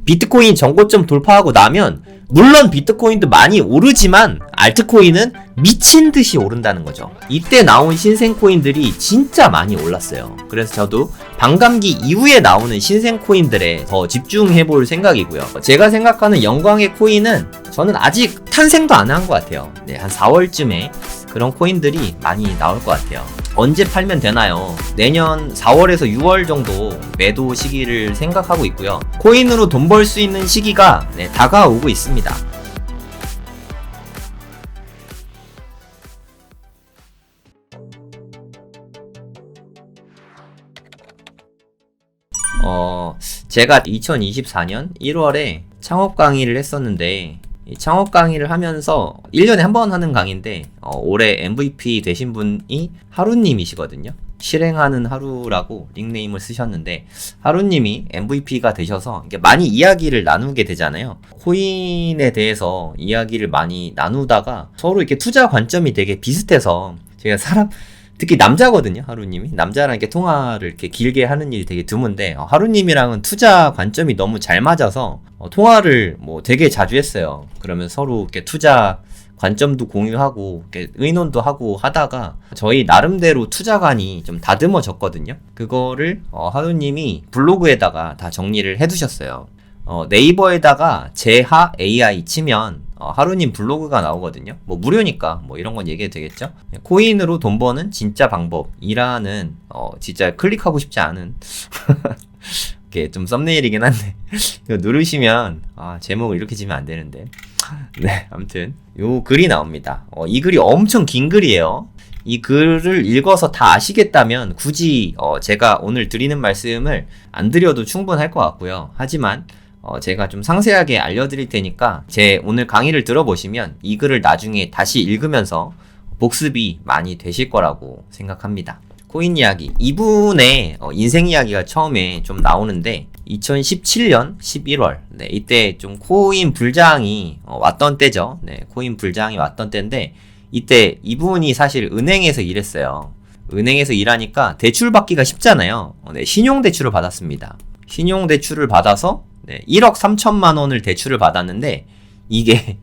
비트코인 전고점 돌파하고 나면 물론 비트코인도 많이 오르지만 알트코인은 미친 듯이 오른다는 거죠. 이때 나온 신생코인들이 진짜 많이 올랐어요. 그래서 저도 반감기 이후에 나오는 신생코인들에 더 집중해 볼 생각이고요. 제가 생각하는 영광의 코인은 저는 아직 탄생도 안 한 것 같아요. 네, 한 4월쯤에 그런 코인들이 많이 나올 것 같아요. 언제 팔면 되나요? 내년 4월에서 6월 정도 매도 시기를 생각하고 있고요. 코인으로 돈 벌 수 있는 시기가 다가오고 있습니다. 제가 2024년 1월에 창업 강의를 했었는데 이 창업 강의를 하면서 1년에 한 번 하는 강의인데 올해 MVP 되신 분이 하루님이시거든요. 실행하는 하루라고 닉네임을 쓰셨는데 하루님이 MVP가 되셔서 이게 많이 이야기를 나누게 되잖아요. 코인에 대해서 이야기를 많이 나누다가 서로 이렇게 투자 관점이 되게 비슷해서 제가 특히 남자거든요, 하루님이. 남자랑 이렇게 통화를 이렇게 길게 하는 일이 되게 드문데, 하루님이랑은 투자 관점이 너무 잘 맞아서, 통화를 뭐 되게 자주 했어요. 그러면 서로 이렇게 투자 관점도 공유하고, 이렇게 의논도 하고 하다가, 저희 나름대로 투자관이 좀 다듬어졌거든요. 그거를, 하루님이 블로그에다가 다 정리를 해두셨어요. 네이버에다가 제하 AI 치면 하루님 블로그가 나오거든요. 뭐 무료니까 뭐 이런 건 얘기해도 되겠죠. 코인으로 돈 버는 진짜 방법이라는 진짜 클릭하고 싶지 않은 이게 좀 썸네일이긴 한데 이거 누르시면 제목을 이렇게 지면 안 되는데 네, 아무튼 요 글이 나옵니다. 이 글이 엄청 긴 글이에요. 이 글을 읽어서 다 아시겠다면 굳이 제가 오늘 드리는 말씀을 안 드려도 충분할 것 같고요. 하지만 제가 좀 상세하게 알려드릴 테니까 제 오늘 강의를 들어보시면 이 글을 나중에 다시 읽으면서 복습이 많이 되실 거라고 생각합니다. 코인 이야기, 이분의 인생 이야기가 처음에 좀 나오는데 2017년 11월 네, 이때 좀 코인 불장이 왔던 때죠. 네, 코인 불장이 왔던 때인데 이때 이분이 사실 은행에서 일했어요. 은행에서 일하니까 대출 받기가 쉽잖아요. 네, 신용대출을 받았습니다. 신용대출을 받아서 1억 3천만 원을 대출을 받았는데 이게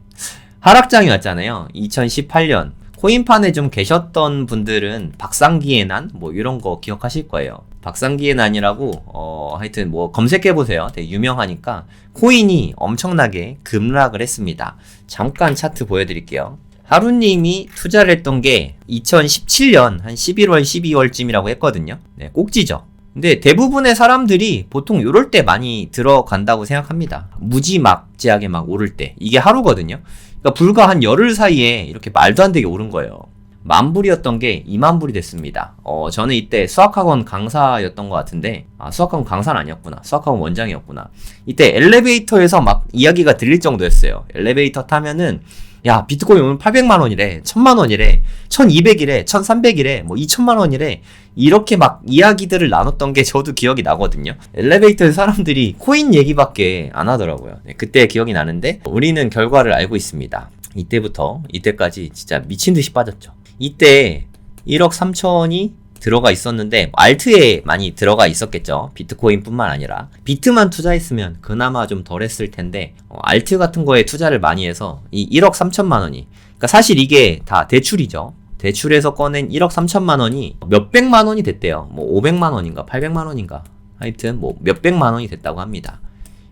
하락장이 왔잖아요. 2018년 코인판에 좀 계셨던 분들은 박상기의 난 뭐 이런 거 기억하실 거예요. 박상기의 난이라고 하여튼 뭐 검색해보세요. 되게 유명하니까 코인이 엄청나게 급락을 했습니다. 잠깐 차트 보여드릴게요. 하루님이 투자를 했던 게 2017년 한 11월 12월쯤이라고 했거든요. 네, 꼭지죠. 근데 대부분의 사람들이 보통 요럴 때 많이 들어간다고 생각합니다. 무지막지하게 막 오를 때. 이게 하루거든요. 그러니까 불과 한 열흘 사이에 이렇게 말도 안 되게 오른 거예요. 10,000불이었던 게 20,000불이 됐습니다. 저는 이때 수학학원 강사였던 것 같은데, 수학학원 강사는 아니었구나. 수학학원 원장이었구나. 이때 엘리베이터에서 막 이야기가 들릴 정도였어요. 엘리베이터 타면은 야, 비트코인 오늘 800만원이래, 1000만원이래, 1200이래, 1300이래, 뭐 2000만원이래, 이렇게 막 이야기들을 나눴던 게 저도 기억이 나거든요. 엘리베이터에서 사람들이 코인 얘기밖에 안 하더라고요. 네, 그때 기억이 나는데, 우리는 결과를 알고 있습니다. 이때부터, 이때까지 진짜 미친듯이 빠졌죠. 이때 1억 3천이 들어가 있었는데 알트에 많이 들어가 있었겠죠. 비트코인 뿐만 아니라 비트만 투자했으면 그나마 좀 덜 했을 텐데 알트 같은 거에 투자를 많이 해서 이 1억 3천만 원이 그러니까 사실 이게 다 대출이죠. 대출에서 꺼낸 1억 3천만 원이 몇백만 원이 됐대요. 뭐 500만 원인가 800만 원인가 하여튼 뭐 몇백만 원이 됐다고 합니다.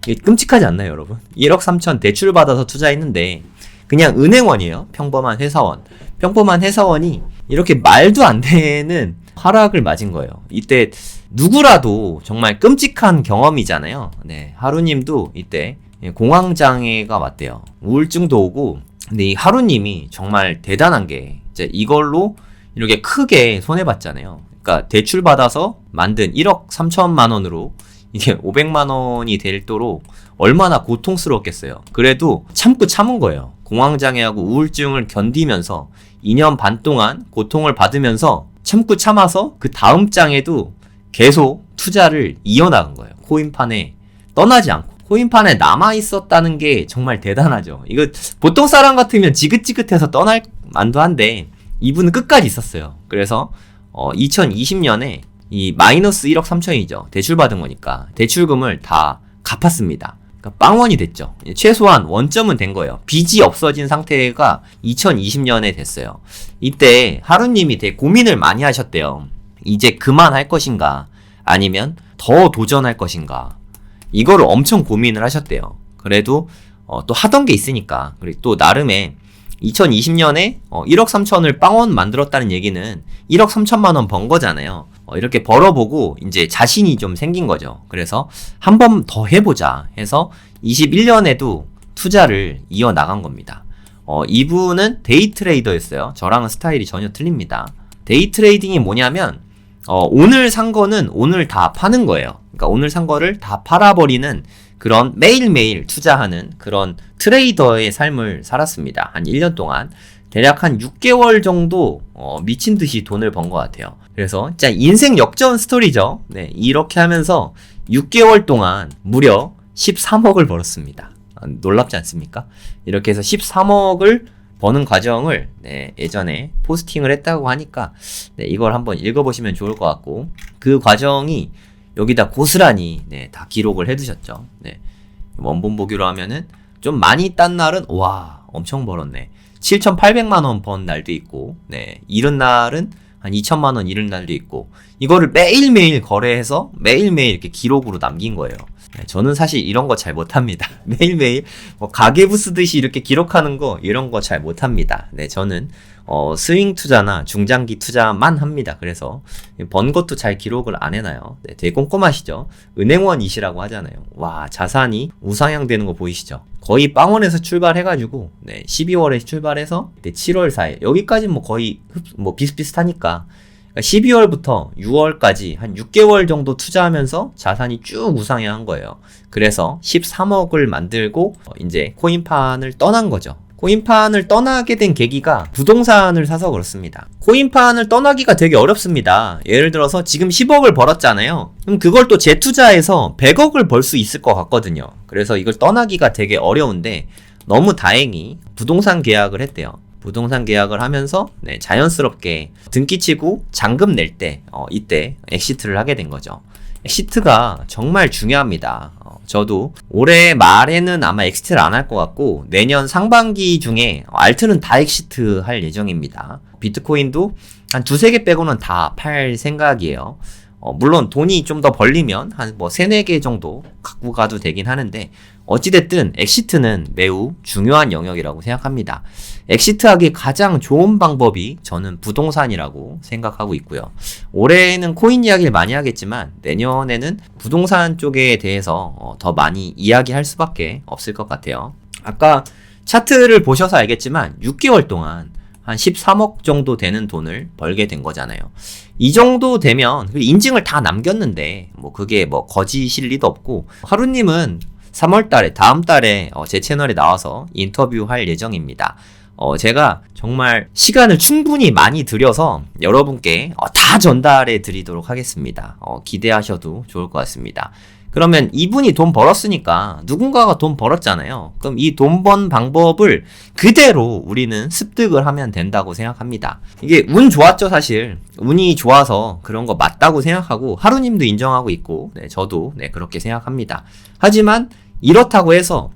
이게 끔찍하지 않나요, 여러분? 1억 3천 대출 받아서 투자했는데 그냥 은행원이에요. 평범한 회사원. 평범한 회사원이 이렇게 말도 안 되는 하락을 맞은 거예요. 이때 누구라도 정말 끔찍한 경험이잖아요. 네, 하루님도 이때 공황장애가 왔대요. 우울증도 오고. 근데 이 하루님이 정말 대단한 게 이제 이걸로 이렇게 크게 손해봤잖아요. 그러니까 대출 받아서 만든 1억 3천만 원으로 이게 500만 원이 될도록 얼마나 고통스러웠겠어요. 그래도 참은 거예요. 공황장애하고 우울증을 견디면서 2년 반 동안 고통을 받으면서 참아서 그 다음 장에도 계속 투자를 이어나간 거예요. 코인판에 떠나지 않고. 코인판에 남아있었다는 게 정말 대단하죠. 이거 보통 사람 같으면 지긋지긋해서 떠날 만도 한데 이분은 끝까지 있었어요. 그래서 2020년에 이 마이너스 1억 3천이죠. 대출 받은 거니까 대출금을 다 갚았습니다. 그러니까 빵원이 됐죠. 최소한 원점은 된 거예요. 빚이 없어진 상태가 2020년에 됐어요. 이때 하루님이 되게 고민을 많이 하셨대요. 이제 그만할 것인가 아니면 더 도전할 것인가, 이거를 엄청 고민을 하셨대요. 그래도 또 하던 게 있으니까, 그리고 또 나름의 2020년에 1억 3천을 빵원 만들었다는 얘기는 1억 3천만 원 번 거잖아요. 이렇게 벌어보고 이제 자신이 좀 생긴 거죠. 그래서 한 번 더 해보자 해서 21년에도 투자를 이어나간 겁니다. 이분은 데이 트레이더였어요. 저랑은 스타일이 전혀 틀립니다. 데이 트레이딩이 뭐냐면 오늘 산 거는 오늘 다 파는 거예요. 그러니까 오늘 산 거를 다 팔아버리는 그런 매일매일 투자하는 그런 트레이더의 삶을 살았습니다. 한 1년 동안 대략 한 6개월 정도 미친 듯이 돈을 번 것 같아요. 그래서 진짜 인생 역전 스토리죠. 네, 이렇게 하면서 6개월 동안 무려 13억을 벌었습니다. 놀랍지 않습니까? 이렇게 해서 13억을 버는 과정을 예전에 포스팅을 했다고 하니까 이걸 한번 읽어보시면 좋을 것 같고, 그 과정이 여기다 고스란히 다 기록을 해두셨죠. 원본 보기로 하면은 좀 많이 딴 날은 와 엄청 벌었네. 7,800만 원 번 날도 있고, 이른 날은 한 2천만 원 잃은 날도 있고, 이거를 매일매일 거래해서 매일매일 이렇게 기록으로 남긴 거예요. 저는 사실 이런 거 잘 못합니다. 매일매일 뭐 가계부 쓰듯이 이렇게 기록하는 거, 이런 거 잘 못합니다. 저는 스윙 투자나 중장기 투자만 합니다. 그래서 번 것도 잘 기록을 안 해놔요. 되게 꼼꼼하시죠? 은행원이시라고 하잖아요. 와, 자산이 우상향 되는 거 보이시죠? 거의 빵원에서 출발해가지고 12월에 출발해서 7월 4일 여기까지 뭐 거의 비슷비슷하니까 12월부터 6월까지 한 6개월 정도 투자하면서 자산이 쭉 우상향한 거예요. 그래서 13억을 만들고 이제 코인판을 떠난 거죠. 코인판을 떠나게 된 계기가 부동산을 사서 그렇습니다. 코인판을 떠나기가 되게 어렵습니다. 예를 들어서 지금 10억을 벌었잖아요. 그럼 그걸 또 재투자해서 100억을 벌 수 있을 것 같거든요. 그래서 이걸 떠나기가 되게 어려운데 너무 다행히 부동산 계약을 했대요. 부동산 계약을 하면서 자연스럽게 등기치고 잔금 낼 때 이때 엑시트를 하게 된 거죠. 엑시트가 정말 중요합니다. 저도 올해 말에는 아마 엑시트를 안 할 것 같고 내년 상반기 중에 알트는 다 엑시트 할 예정입니다. 비트코인도 한 두세 개 빼고는 다 팔 생각이에요. 물론 돈이 좀 더 벌리면 한 뭐 3, 4개 정도 갖고 가도 되긴 하는데 어찌됐든 엑시트는 매우 중요한 영역이라고 생각합니다. 엑시트하기 가장 좋은 방법이 저는 부동산이라고 생각하고 있고요. 올해는 코인 이야기를 많이 하겠지만 내년에는 부동산 쪽에 대해서 더 많이 이야기할 수밖에 없을 것 같아요. 아까 차트를 보셔서 알겠지만 6개월 동안 한 13억 정도 되는 돈을 벌게 된 거잖아요. 이 정도 되면 인증을 다 남겼는데 뭐 그게 뭐 거짓일 리도 없고, 하루님은 3월달에 다음 달에 제 채널에 나와서 인터뷰할 예정입니다. 제가 정말 시간을 충분히 많이 들여서 여러분께 다 전달해 드리도록 하겠습니다. 기대하셔도 좋을 것 같습니다. 그러면 이분이 돈 벌었으니까 누군가가 돈 벌었잖아요. 그럼 이 돈 번 방법을 그대로 우리는 습득을 하면 된다고 생각합니다. 이게 운 좋았죠, 사실. 운이 좋아서 그런 거 맞다고 생각하고 하루님도 인정하고 있고 저도 그렇게 생각합니다. 하지만 이렇다고 해서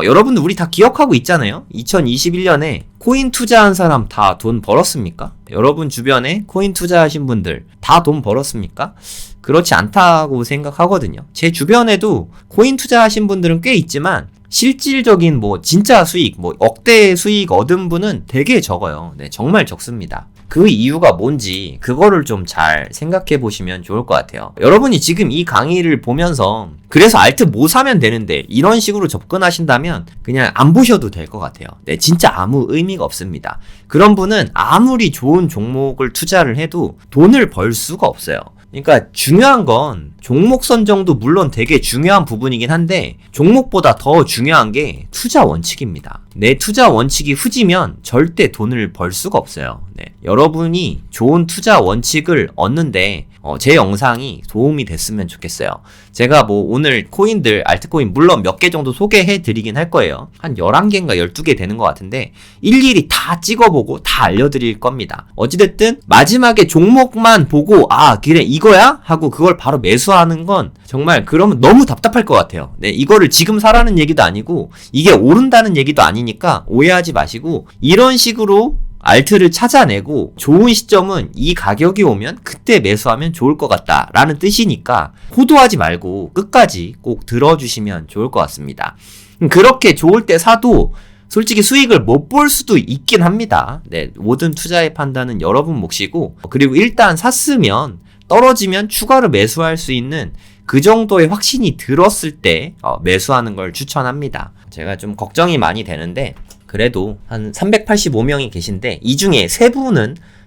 여러분들 우리 다 기억하고 있잖아요. 2021년에 코인 투자한 사람 다 돈 벌었습니까? 여러분 주변에 코인 투자하신 분들 다 돈 벌었습니까? 그렇지 않다고 생각하거든요. 제 주변에도 코인 투자하신 분들은 꽤 있지만 실질적인 진짜 수익, 억대 수익 얻은 분은 되게 적어요. 정말 적습니다. 그 이유가 뭔지 그거를 좀 잘 생각해 보시면 좋을 것 같아요. 여러분이 지금 이 강의를 보면서 그래서 알트 뭐 사면 되는데 이런 식으로 접근하신다면 그냥 안 보셔도 될 것 같아요. 진짜 아무 의미가 없습니다. 그런 분은 아무리 좋은 종목을 투자를 해도 돈을 벌 수가 없어요. 그러니까 중요한 건 종목 선정도 물론 되게 중요한 부분이긴 한데 종목보다 더 중요한 게 투자 원칙입니다. 내 투자 원칙이 흐지면 절대 돈을 벌 수가 없어요. 여러분이 좋은 투자 원칙을 얻는데 제 영상이 도움이 됐으면 좋겠어요. 제가 뭐 오늘 코인들, 알트코인 물론 몇 개 정도 소개해 드리긴 할 거예요. 한 11개인가 12개 되는 것 같은데 일일이 다 찍어보고 다 알려드릴 겁니다. 어찌됐든 마지막에 종목만 보고 그래 이거야? 하고 그걸 바로 매수하는 건 정말 그러면 너무 답답할 것 같아요. 네, 이거를 지금 사라는 얘기도 아니고 이게 오른다는 얘기도 아니니까 오해하지 마시고 이런 식으로 알트를 찾아내고 좋은 시점은 이 가격이 오면 그때 매수하면 좋을 것 같다 라는 뜻이니까 호도하지 말고 끝까지 꼭 들어주시면 좋을 것 같습니다. 그렇게 좋을 때 사도 솔직히 수익을 못 볼 수도 있긴 합니다. 네, 모든 투자의 판단은 여러분 몫이고 그리고 일단 샀으면 떨어지면 추가로 매수할 수 있는 그 정도의 확신이 들었을 때 매수하는 걸 추천합니다. 제가 좀 걱정이 많이 되는데 그래도 한 385명이 계신데 이 중에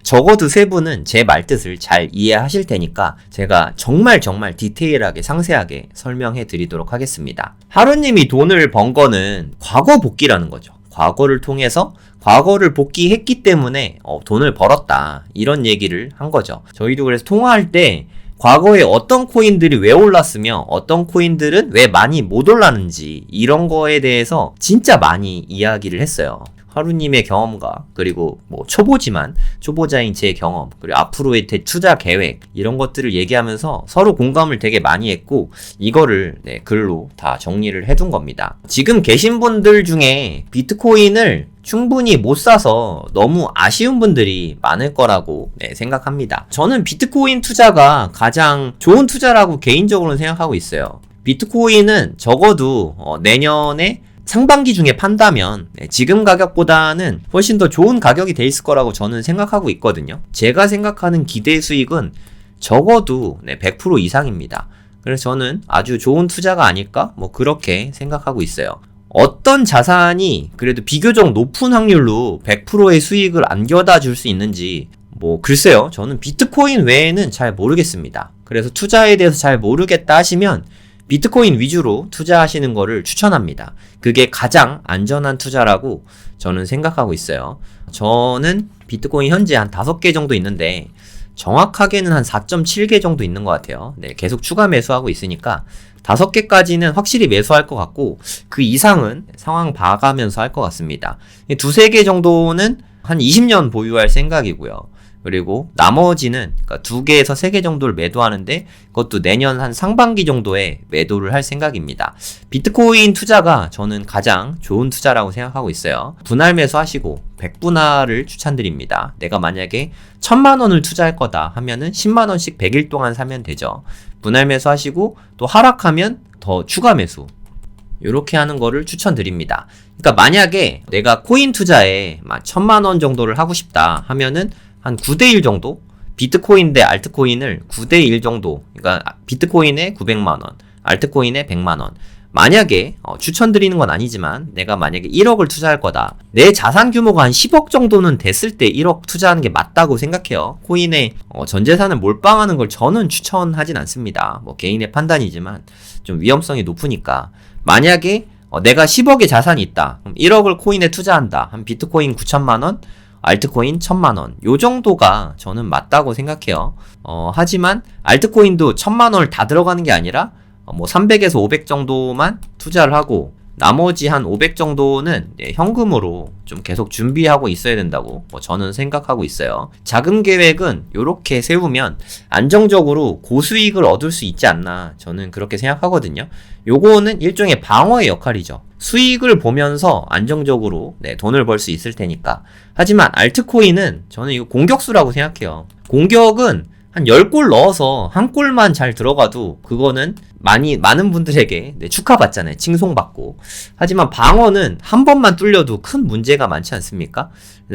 적어도 3분은 제 말뜻을 잘 이해하실 테니까 제가 정말 디테일하게 상세하게 설명해 드리도록 하겠습니다. 하루님이 돈을 번 거는 과거 복귀라는 거죠. 과거를 통해서 과거를 복귀했기 때문에 돈을 벌었다 이런 얘기를 한 거죠. 저희도 그래서 통화할 때 과거에 어떤 코인들이 왜 올랐으며 어떤 코인들은 왜 많이 못 올랐는지 이런 거에 대해서 진짜 많이 이야기를 했어요. 하루님의 경험과 그리고 뭐 초보자인 제 경험 그리고 앞으로의 투자 계획 이런 것들을 얘기하면서 서로 공감을 되게 많이 했고 이거를 글로 다 정리를 해둔 겁니다. 지금 계신 분들 중에 비트코인을 충분히 못 사서 너무 아쉬운 분들이 많을 거라고 생각합니다. 저는 비트코인 투자가 가장 좋은 투자라고 개인적으로는 생각하고 있어요. 비트코인은 적어도 내년에 상반기 중에 판다면 지금 가격보다는 훨씬 더 좋은 가격이 돼 있을 거라고 저는 생각하고 있거든요. 제가 생각하는 기대 수익은 적어도 100% 이상입니다. 그래서 저는 아주 좋은 투자가 아닐까? 그렇게 생각하고 있어요. 어떤 자산이 그래도 비교적 높은 확률로 100%의 수익을 안겨다 줄 수 있는지 글쎄요. 저는 비트코인 외에는 잘 모르겠습니다. 그래서 투자에 대해서 잘 모르겠다 하시면 비트코인 위주로 투자하시는 거를 추천합니다. 그게 가장 안전한 투자라고 저는 생각하고 있어요. 저는 비트코인 현재 한 5개 정도 있는데 정확하게는 한 4.7개 정도 있는 것 같아요. 계속 추가 매수하고 있으니까 5개까지는 확실히 매수할 것 같고 그 이상은 상황 봐가면서 할 것 같습니다. 2-3개 정도는 한 20년 보유할 생각이고요. 그리고 나머지는 그러니까 2개에서 3개 정도를 매도하는데 그것도 내년 한 상반기 정도에 매도를 할 생각입니다. 비트코인 투자가 저는 가장 좋은 투자라고 생각하고 있어요. 분할 매수하시고 100분할을 추천드립니다. 내가 만약에 1000만 원을 투자할 거다 하면은 10만 원씩 100일 동안 사면 되죠. 분할 매수하시고 또 하락하면 더 추가 매수 이렇게 하는 거를 추천드립니다. 그러니까 만약에 내가 코인 투자에 1000만 원 정도를 하고 싶다 하면은 한 9대1 정도? 비트코인 대 알트코인을 9대1 정도, 그러니까 비트코인에 900만원, 알트코인에 100만원. 만약에 추천드리는 건 아니지만 내가 만약에 1억을 투자할 거다. 내 자산 규모가 한 10억 정도는 됐을 때 1억 투자하는 게 맞다고 생각해요. 코인에 전 재산을 몰빵하는 걸 저는 추천하진 않습니다. 개인의 판단이지만 좀 위험성이 높으니까. 만약에 내가 10억의 자산이 있다. 그럼 1억을 코인에 투자한다. 한 비트코인 9천만원, 알트코인 1000만원 요 정도가 저는 맞다고 생각해요. 하지만 알트코인도 1000만원을 다 들어가는 게 아니라 300에서 500 정도만 투자를 하고 나머지 한 500 정도는 현금으로 좀 계속 준비하고 있어야 된다고 저는 생각하고 있어요. 자금 계획은 이렇게 세우면 안정적으로 고수익을 얻을 수 있지 않나 저는 그렇게 생각하거든요. 요거는 일종의 방어의 역할이죠. 수익을 보면서 안정적으로 돈을 벌 수 있을 테니까. 하지만 알트코인은 저는 이거 공격수라고 생각해요. 공격은 한 10골 넣어서 한 골만 잘 들어가도 그거는 많은 분들에게 축하받잖아요. 칭송받고. 하지만 방어는 한 번만 뚫려도 큰 문제가 많지 않습니까?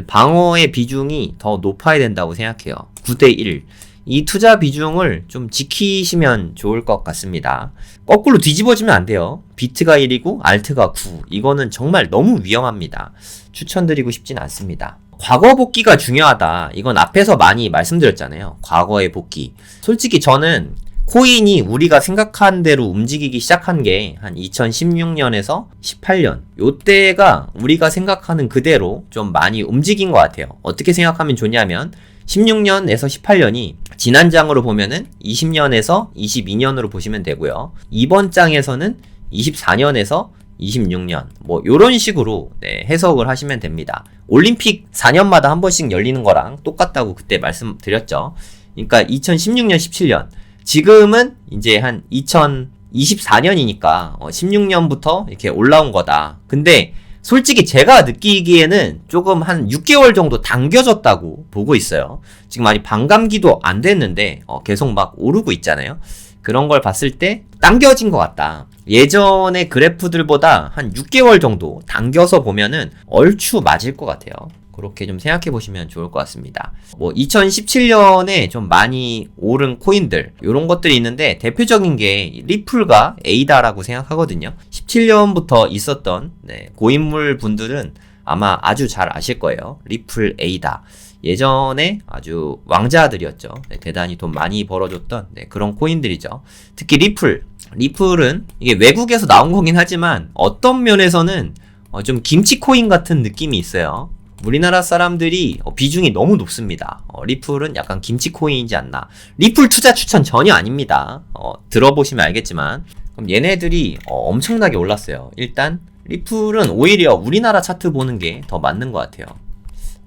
방어의 비중이 더 높아야 된다고 생각해요. 9대1. 이 투자 비중을 좀 지키시면 좋을 것 같습니다. 거꾸로 뒤집어지면 안 돼요. 비트가 1이고 알트가 9. 이거는 정말 너무 위험합니다. 추천드리고 싶진 않습니다. 과거 복귀가 중요하다. 이건 앞에서 많이 말씀드렸잖아요. 과거의 복귀. 솔직히 저는 코인이 우리가 생각한 대로 움직이기 시작한 게 한 2016년에서 18년 요때가 우리가 생각하는 그대로 좀 많이 움직인 것 같아요. 어떻게 생각하면 좋냐면 16년에서 18년이 지난 장으로 보면은 20년에서 22년으로 보시면 되고요. 이번 장에서는 24년에서 26년 뭐 요런 식으로 해석을 하시면 됩니다. 올림픽 4년마다 한 번씩 열리는 거랑 똑같다고 그때 말씀드렸죠. 그러니까 2016년, 17년 지금은 이제 한 2024년이니까 16년부터 이렇게 올라온 거다. 근데 솔직히 제가 느끼기에는 조금 한 6개월 정도 당겨졌다고 보고 있어요. 지금 아직 반감기도 안 됐는데 계속 막 오르고 있잖아요. 그런 걸 봤을 때 당겨진 것 같다. 예전의 그래프들보다 한 6개월 정도 당겨서 보면은 얼추 맞을 것 같아요. 그렇게 좀 생각해 보시면 좋을 것 같습니다. 뭐 2017년에 좀 많이 오른 코인들 이런 것들이 있는데 대표적인 게 리플과 에이다라고 생각하거든요. 17년부터 있었던 고인물 분들은 아마 아주 잘 아실 거예요. 리플, 에이다. 예전에 아주 왕자들이었죠. 대단히 돈 많이 벌어줬던 그런 코인들이죠. 특히 리플은 이게 외국에서 나온 거긴 하지만 어떤 면에서는 좀 김치 코인 같은 느낌이 있어요. 우리나라 사람들이 비중이 너무 높습니다. 리플은 약간 김치 코인이지 않나. 리플 투자 추천 전혀 아닙니다. 들어보시면 알겠지만 그럼 얘네들이 엄청나게 올랐어요. 일단 리플은 오히려 우리나라 차트 보는 게 더 맞는 것 같아요.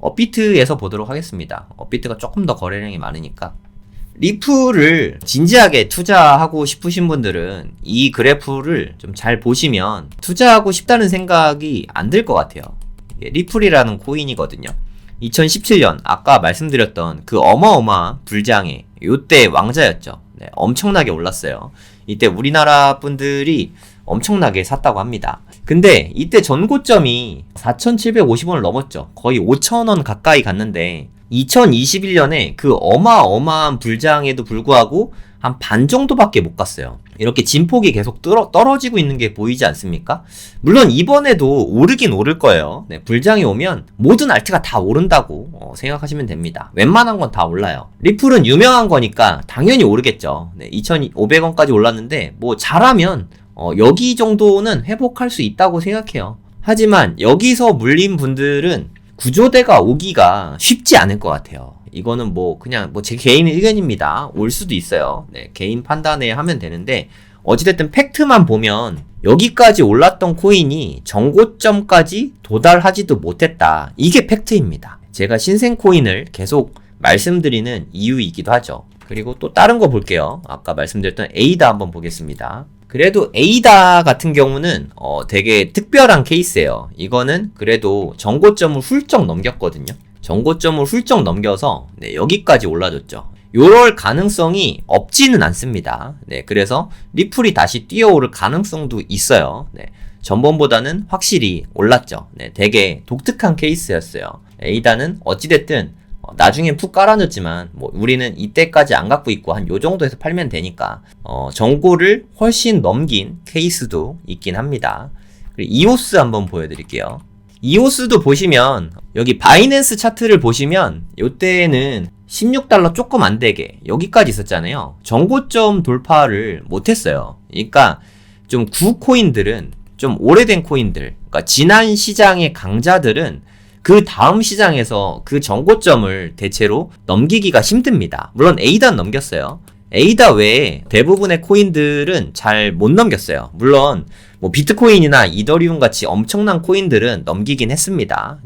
업비트에서 보도록 하겠습니다. 업비트가 조금 더 거래량이 많으니까. 리플을 진지하게 투자하고 싶으신 분들은 이 그래프를 좀 잘 보시면 투자하고 싶다는 생각이 안 들 것 같아요. 리플이라는 코인이거든요. 2017년 아까 말씀드렸던 그 어마어마한 불장에 요때 왕자였죠. 엄청나게 올랐어요. 이때 우리나라 분들이 엄청나게 샀다고 합니다. 근데 이때 전고점이 4,750원을 넘었죠. 거의 5,000원 가까이 갔는데 2021년에 그 어마어마한 불장에도 불구하고 한 반 정도밖에 못 갔어요. 이렇게 진폭이 계속 떨어지고 있는 게 보이지 않습니까? 물론 이번에도 오르긴 오를 거예요. 불장이 오면 모든 알트가 다 오른다고 생각하시면 됩니다. 웬만한 건 다 올라요. 리플은 유명한 거니까 당연히 오르겠죠. 2,500원까지 올랐는데 뭐 잘하면 여기 정도는 회복할 수 있다고 생각해요. 하지만 여기서 물린 분들은 구조대가 오기가 쉽지 않을 것 같아요. 이거는 그냥 제 개인 의견입니다. 올 수도 있어요. 개인 판단에 하면 되는데 어찌됐든 팩트만 보면 여기까지 올랐던 코인이 정고점까지 도달하지도 못했다. 이게 팩트입니다. 제가 신생 코인을 계속 말씀드리는 이유이기도 하죠. 그리고 또 다른 거 볼게요. 아까 말씀드렸던 에이다 한번 보겠습니다. 그래도 에이다 같은 경우는 되게 특별한 케이스예요. 이거는 그래도 정고점을 훌쩍 넘겼거든요. 정고점을 훌쩍 넘겨서 여기까지 올라줬죠. 요럴 가능성이 없지는 않습니다. 그래서 리플이 다시 뛰어오를 가능성도 있어요. 전번보다는 확실히 올랐죠. 되게 독특한 케이스였어요. 에이다는 어찌됐든 나중에 푹 깔아줬지만 우리는 이때까지 안 갖고 있고 한 요 정도에서 팔면 되니까 정고를 훨씬 넘긴 케이스도 있긴 합니다. 그리고 이오스 한번 보여드릴게요. 이오스도 보시면 여기 바이낸스 차트를 보시면 요때는 16달러 조금 안 되게 여기까지 있었잖아요. 정고점 돌파를 못했어요. 그러니까 좀 구코인들은 좀 오래된 코인들, 그러니까 지난 시장의 강자들은 그 다음 시장에서 그 정고점을 대체로 넘기기가 힘듭니다. 물론 에이다는 넘겼어요. 에이다 외에 대부분의 코인들은 잘 못 넘겼어요. 물론 비트코인이나 이더리움 같이 엄청난 코인들은 넘기긴 했습니다.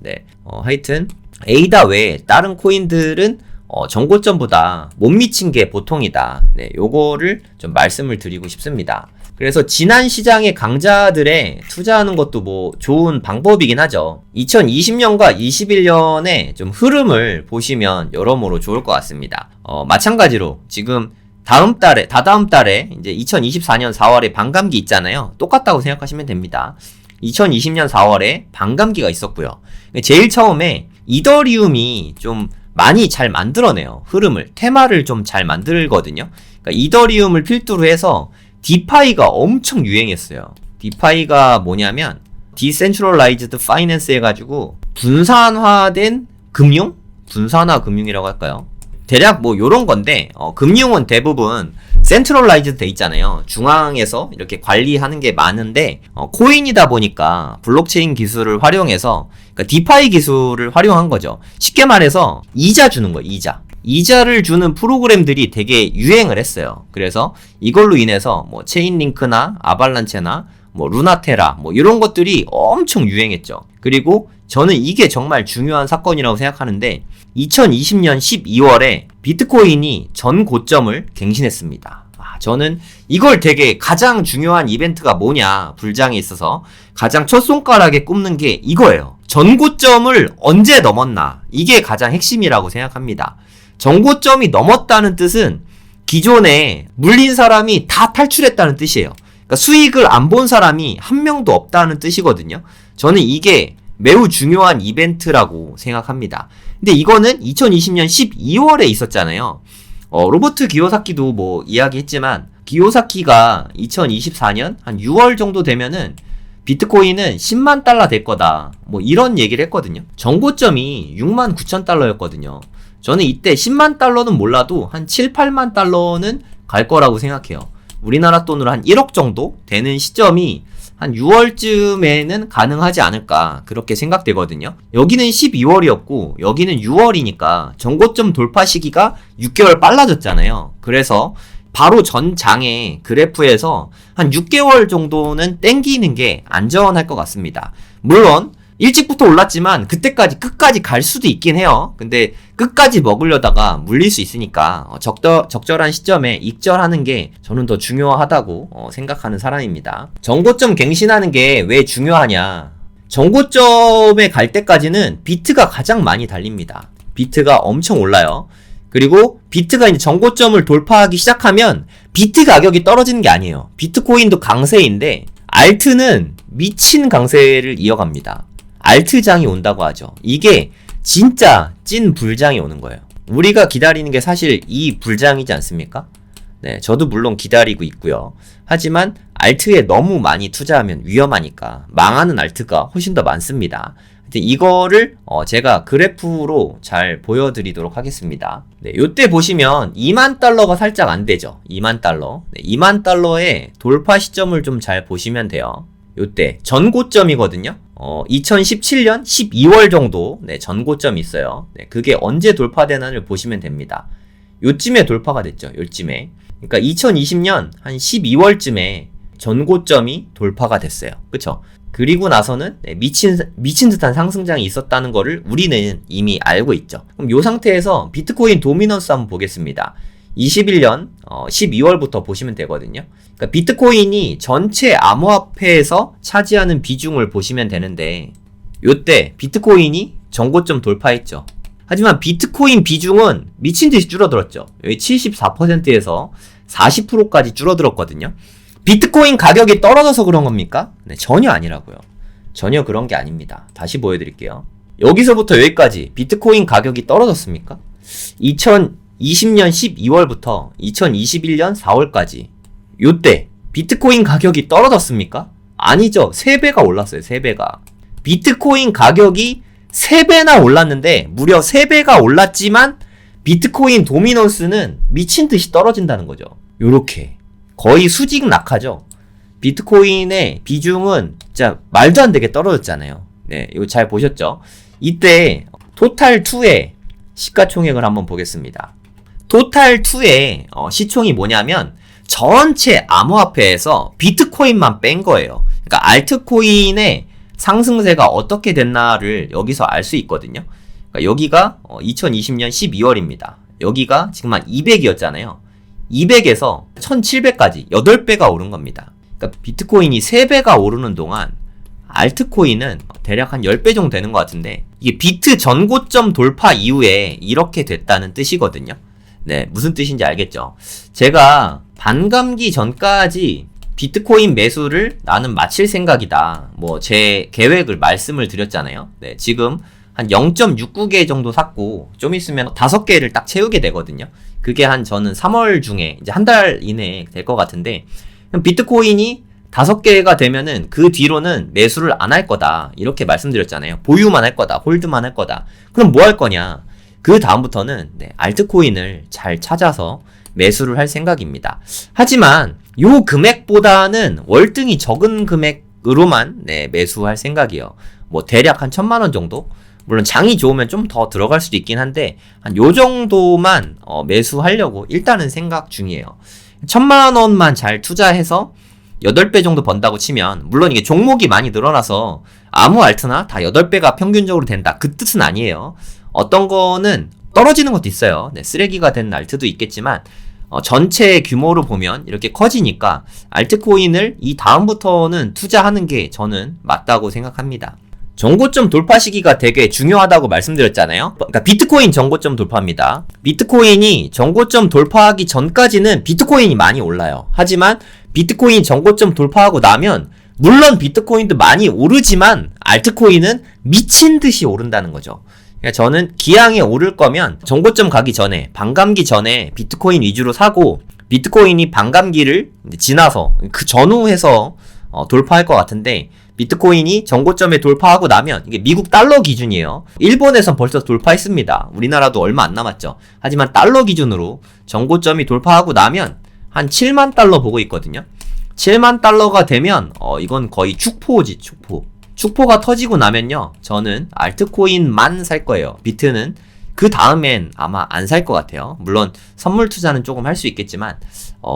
하여튼 에이다 외에 다른 코인들은 정고점보다 못 미친 게 보통이다. 요거를 좀 말씀을 드리고 싶습니다. 그래서 지난 시장의 강자들에 투자하는 것도 좋은 방법이긴 하죠. 2020년과 21년의 좀 흐름을 보시면 여러모로 좋을 것 같습니다. 마찬가지로 지금 다다음 달에 이제 2024년 4월에 반감기 있잖아요. 똑같다고 생각하시면 됩니다. 2020년 4월에 반감기가 있었고요. 제일 처음에 이더리움이 좀 많이 잘 만들어내요. 흐름을, 테마를 좀 잘 만들거든요. 그러니까 이더리움을 필두로 해서 디파이가 엄청 유행했어요. 디파이가 뭐냐면 디센트럴라이즈드 파이낸스 해가지고 분산화된 금융? 분산화 금융이라고 할까요? 대략 요런 건데 금융은 대부분 센트럴라이즈드 돼 있잖아요. 중앙에서 이렇게 관리하는 게 많은데 코인이다 보니까 블록체인 기술을 활용해서 그러니까 디파이 기술을 활용한 거죠. 쉽게 말해서 이자 주는 거예요. 이자. 이자를 주는 프로그램들이 되게 유행을 했어요. 그래서 이걸로 인해서 뭐 체인링크나 아발란체나 뭐 루나테라 뭐 이런 것들이 엄청 유행했죠. 그리고 저는 이게 정말 중요한 사건이라고 생각하는데 2020년 12월에 비트코인이 전 고점을 갱신했습니다. 저는 이걸 되게 가장 중요한 이벤트가 뭐냐, 불장에 있어서 가장 첫 손가락에 꼽는 게 이거예요. 전고점을 언제 넘었나, 이게 가장 핵심이라고 생각합니다. 전고점이 넘었다는 뜻은 기존에 물린 사람이 다 탈출했다는 뜻이에요. 그러니까 수익을 안 본 사람이 한 명도 없다는 뜻이거든요. 저는 이게 매우 중요한 이벤트라고 생각합니다. 근데 이거는 2020년 12월에 있었잖아요. 로버트 기요사키도 뭐 이야기했지만 기요사키가 2024년 한 6월 정도 되면은 비트코인은 10만 달러 될 거다, 뭐 이런 얘기를 했거든요. 정고점이 6만 9천 달러였거든요. 저는 이때 10만 달러는 몰라도 한 7, 8만 달러는 갈 거라고 생각해요. 우리나라 돈으로 한 1억 정도 되는 시점이 한 6월쯤에는 가능하지 않을까, 그렇게 생각되거든요. 여기는 12월이었고 여기는 6월이니까 전고점 돌파 시기가 6개월 빨라졌잖아요. 그래서 바로 전장의 그래프에서 한 6개월 정도는 땡기는 게 안전할 것 같습니다. 물론 일찍부터 올랐지만 그때까지 끝까지 갈 수도 있긴 해요. 근데 끝까지 먹으려다가 물릴 수 있으니까 적절한 시점에 익절하는 게 저는 더 중요하다고 생각하는 사람입니다. 전고점 갱신하는 게 왜 중요하냐, 전고점에 갈 때까지는 비트가 가장 많이 달립니다. 비트가 엄청 올라요. 그리고 비트가 이제 전고점을 돌파하기 시작하면 비트 가격이 떨어지는 게 아니에요. 비트코인도 강세인데 알트는 미친 강세를 이어갑니다. 알트장이 온다고 하죠. 이게 진짜 찐 불장이 오는 거예요. 우리가 기다리는 게 사실 이 불장이지 않습니까? 네, 저도 물론 기다리고 있고요. 하지만 알트에 너무 많이 투자하면 위험하니까 망하는 알트가 훨씬 더 많습니다. 이거를 제가 그래프로 잘 보여드리도록 하겠습니다. 네, 요때 보시면 2만 달러가 살짝 안 되죠. 2만 달러. 네, 2만 달러의 돌파 시점을 좀 잘 보시면 돼요. 요때 전고점이거든요. 2017년 12월 정도 전고점이 있어요. 네, 그게 언제 돌파되나를 보시면 됩니다. 요쯤에 돌파가 됐죠. 요쯤에. 그러니까 2020년 한 12월쯤에 전고점이 돌파가 됐어요. 그쵸? 그리고 나서는 미친 듯한 상승장이 있었다는 거를 우리는 이미 알고 있죠. 그럼 이 상태에서 비트코인 도미넌스 한번 보겠습니다. 21년 12월부터 보시면 되거든요. 그러니까 비트코인이 전체 암호화폐에서 차지하는 비중을 보시면 되는데 요때 비트코인이 전고점 돌파했죠. 하지만 비트코인 비중은 미친듯이 줄어들었죠. 여기 74%에서 40%까지 줄어들었거든요. 비트코인 가격이 떨어져서 그런 겁니까? 네, 전혀 아니라고요. 전혀 그런 게 아닙니다. 다시 보여드릴게요. 여기서부터 여기까지 비트코인 가격이 떨어졌습니까? 2020년 12월부터 2021년 4월까지 요때 비트코인 가격이 떨어졌습니까? 아니죠. 3배가 올랐어요. 3배가. 비트코인 가격이 3배나 올랐는데 무려 3배가 올랐지만 비트코인 도미넌스는 미친듯이 떨어진다는 거죠. 요렇게 거의 수직 낙하죠. 비트코인의 비중은 진짜 말도 안 되게 떨어졌잖아요. 네, 이거 잘 보셨죠? 이때 토탈2의 시가총액을 한번 보겠습니다. 토탈2의 시총이 뭐냐면 전체 암호화폐에서 비트코인만 뺀 거예요. 그러니까 알트코인의 상승세가 어떻게 됐나를 여기서 알 수 있거든요. 그러니까 여기가 2020년 12월입니다. 여기가 지금 한 200이었잖아요. 200에서 1700까지 8배가 오른 겁니다. 그러니까 비트코인이 3배가 오르는 동안 알트코인은 대략 한 10배 정도 되는 것 같은데 이게 비트 전고점 돌파 이후에 이렇게 됐다는 뜻이거든요. 네, 무슨 뜻인지 알겠죠? 제가 반감기 전까지 비트코인 매수를 나는 마칠 생각이다. 뭐 제 계획을 말씀을 드렸잖아요. 네, 지금 한 0.69개 정도 샀고 좀 있으면 5개를 딱 채우게 되거든요. 그게 저는 3월 중에 이제 한 달 이내에 될 것 같은데 비트코인이 5개가 되면은 그 뒤로는 매수를 안 할 거다. 이렇게 말씀드렸잖아요. 보유만 할 거다. 홀드만 할 거다. 그럼 뭐 할 거냐? 그 다음부터는 알트코인을 잘 찾아서 매수를 할 생각입니다. 하지만 요 금액보다는 월등히 적은 금액으로만 매수할 생각이요. 뭐 대략 한 1000만 원 정도? 물론 장이 좋으면 좀 더 들어갈 수도 있긴 한데 한 요 정도만 매수하려고 일단은 생각 중이에요. 1000만 원만 잘 투자해서 8배 정도 번다고 치면, 물론 이게 종목이 많이 늘어나서 아무 알트나 다 8배가 평균적으로 된다, 그 뜻은 아니에요. 어떤 거는 떨어지는 것도 있어요. 네, 쓰레기가 된 알트도 있겠지만 전체 규모로 보면 이렇게 커지니까 알트코인을 이 다음부터는 투자하는 게 저는 맞다고 생각합니다. 정고점 돌파 시기가 되게 중요하다고 말씀드렸잖아요. 그러니까 비트코인 정고점 돌파입니다. 비트코인이 정고점 돌파하기 전까지는 비트코인이 많이 올라요. 하지만 비트코인 정고점 돌파하고 나면 물론 비트코인도 많이 오르지만 알트코인은 미친 듯이 오른다는 거죠. 그러니까 저는 기왕에 오를 거면 정고점 가기 전에, 반감기 전에 비트코인 위주로 사고, 비트코인이 반감기를 지나서 그 전후해서 돌파할 것 같은데, 비트코인이 정고점에 돌파하고 나면, 이게 미국 달러 기준이에요. 일본에선 벌써 돌파했습니다. 우리나라도 얼마 안 남았죠. 하지만 달러 기준으로 정고점이 돌파하고 나면 한 7만 달러 보고 있거든요. 7만 달러가 되면 이건 거의 축포지, 축포. 축포가 터지고 나면요, 저는 알트코인만 살 거예요. 비트는 그 다음엔 아마 안 살 것 같아요. 물론 선물 투자는 조금 할 수 있겠지만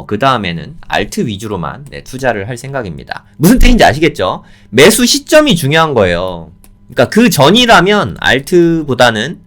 그 다음에는 알트 위주로만 투자를 할 생각입니다. 무슨 뜻인지 아시겠죠? 매수 시점이 중요한 거예요. 그러니까 그 전이라면 알트보다는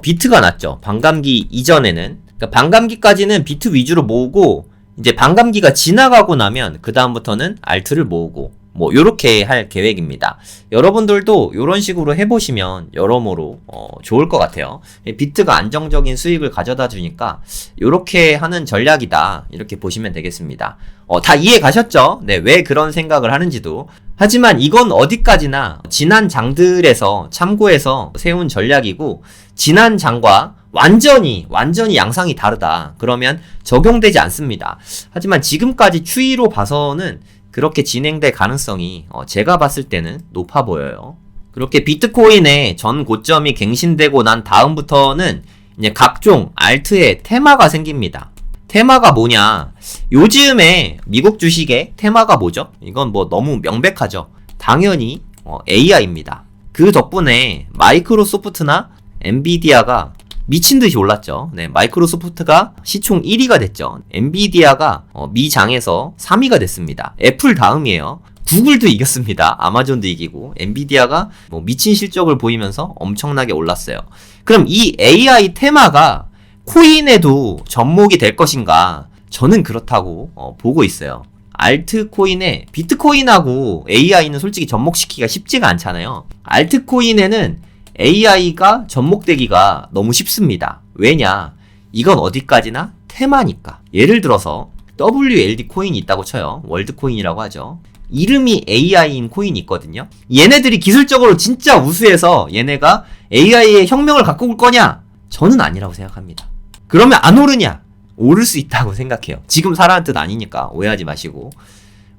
비트가 낫죠. 반감기 이전에는. 그러니까 반감기까지는 비트 위주로 모으고, 이제 반감기가 지나가고 나면 그 다음부터는 알트를 모으고, 뭐 요렇게 할 계획입니다. 여러분들도 요런 식으로 해보시면 여러모로 좋을 것 같아요. 비트가 안정적인 수익을 가져다 주니까 요렇게 하는 전략이다, 이렇게 보시면 되겠습니다. 다 이해 가셨죠? 네, 왜 그런 생각을 하는지도. 하지만 이건 어디까지나 지난 장들에서 참고해서 세운 전략이고, 지난 장과 완전히 양상이 다르다 그러면 적용되지 않습니다. 하지만 지금까지 추이로 봐서는 그렇게 진행될 가능성이 제가 봤을 때는 높아 보여요. 그렇게 비트코인의 전 고점이 갱신되고 난 다음부터는 이제 각종 알트의 테마가 생깁니다. 테마가 뭐냐? 요즘에 미국 주식의 테마가 뭐죠? 이건 뭐 너무 명백하죠. 당연히 AI입니다. 그 덕분에 마이크로소프트나 엔비디아가 미친듯이 올랐죠. 네, 마이크로소프트가 시총 1위가 됐죠. 엔비디아가 미장에서 3위가 됐습니다. 애플 다음이에요. 구글도 이겼습니다. 아마존도 이기고, 엔비디아가 뭐 미친 실적을 보이면서 엄청나게 올랐어요. 그럼 이 AI 테마가 코인에도 접목이 될 것인가? 저는 그렇다고 보고 있어요. 알트코인에 비트코인하고 AI는 솔직히 접목시키기가 쉽지가 않잖아요. 알트코인에는 AI가 접목되기가 너무 쉽습니다. 왜냐? 이건 어디까지나 테마니까. 예를 들어서 WLD 코인이 있다고 쳐요. 월드코인이라고 하죠. 이름이 AI인 코인이 있거든요. 얘네들이 기술적으로 진짜 우수해서 얘네가 AI의 혁명을 갖고 올 거냐? 저는 아니라고 생각합니다. 그러면 안 오르냐? 오를 수 있다고 생각해요. 지금 살아는 뜻 아니니까 오해하지 마시고.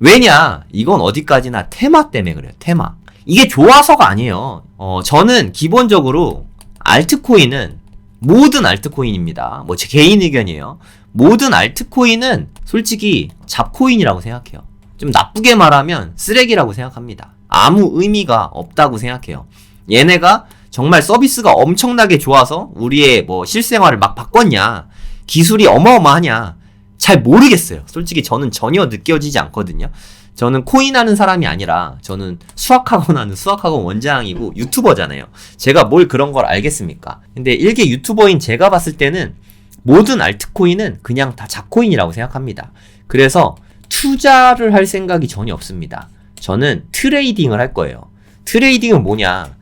왜냐? 이건 어디까지나 테마 때문에 그래요. 테마. 이게 좋아서가 아니에요. 저는 기본적으로 알트코인은, 모든 알트코인입니다. 뭐 제 개인 의견이에요. 모든 알트코인은 솔직히 잡코인이라고 생각해요. 좀 나쁘게 말하면 쓰레기라고 생각합니다. 아무 의미가 없다고 생각해요. 얘네가 정말 서비스가 엄청나게 좋아서 우리의 뭐 실생활을 막 바꿨냐, 기술이 어마어마하냐, 잘 모르겠어요. 솔직히 저는 전혀 느껴지지 않거든요. 저는 코인 하는 사람이 아니라 저는 수학학원 원장이고 유튜버잖아요. 제가 뭘 그런 걸 알겠습니까? 근데 일개 유튜버인 제가 봤을 때는 모든 알트코인은 그냥 다 잡코인이라고 생각합니다. 그래서 투자를 할 생각이 전혀 없습니다. 저는 트레이딩을 할 거예요. 트레이딩은 뭐냐?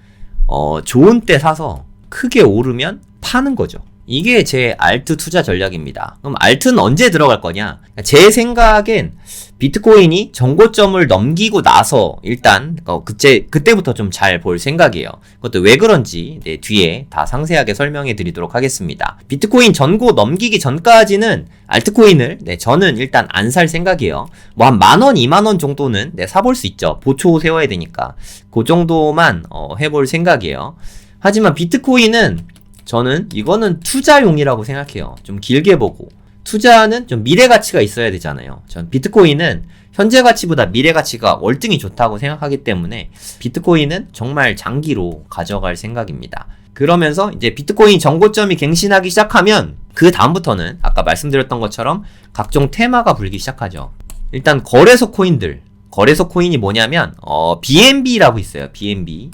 좋은 때 사서 크게 오르면 파는 거죠. 이게 제 알트 투자 전략입니다. 그럼 알트는 언제 들어갈 거냐? 제 생각엔 비트코인이 정고점을 넘기고 나서 일단 그때부터 좀 잘 볼 생각이에요. 그것도 왜 그런지 뒤에 다 상세하게 설명해 드리도록 하겠습니다. 비트코인 전고 넘기기 전까지는 알트코인을 저는 일단 안 살 생각이에요. 뭐 한 10,000원, 20,000원 정도는 사볼 수 있죠. 보초 세워야 되니까. 그 정도만 해볼 생각이에요. 하지만 비트코인은 저는 이거는 투자용이라고 생각해요. 좀 길게 보고. 투자는 좀 미래 가치가 있어야 되잖아요. 전 비트코인은 현재 가치보다 미래 가치가 월등히 좋다고 생각하기 때문에 비트코인은 정말 장기로 가져갈 생각입니다. 그러면서 이제 비트코인 정고점이 갱신하기 시작하면 그 다음부터는 아까 말씀드렸던 것처럼 각종 테마가 불기 시작하죠. 일단 거래소 코인이 뭐냐면 BNB라고 있어요. BNB.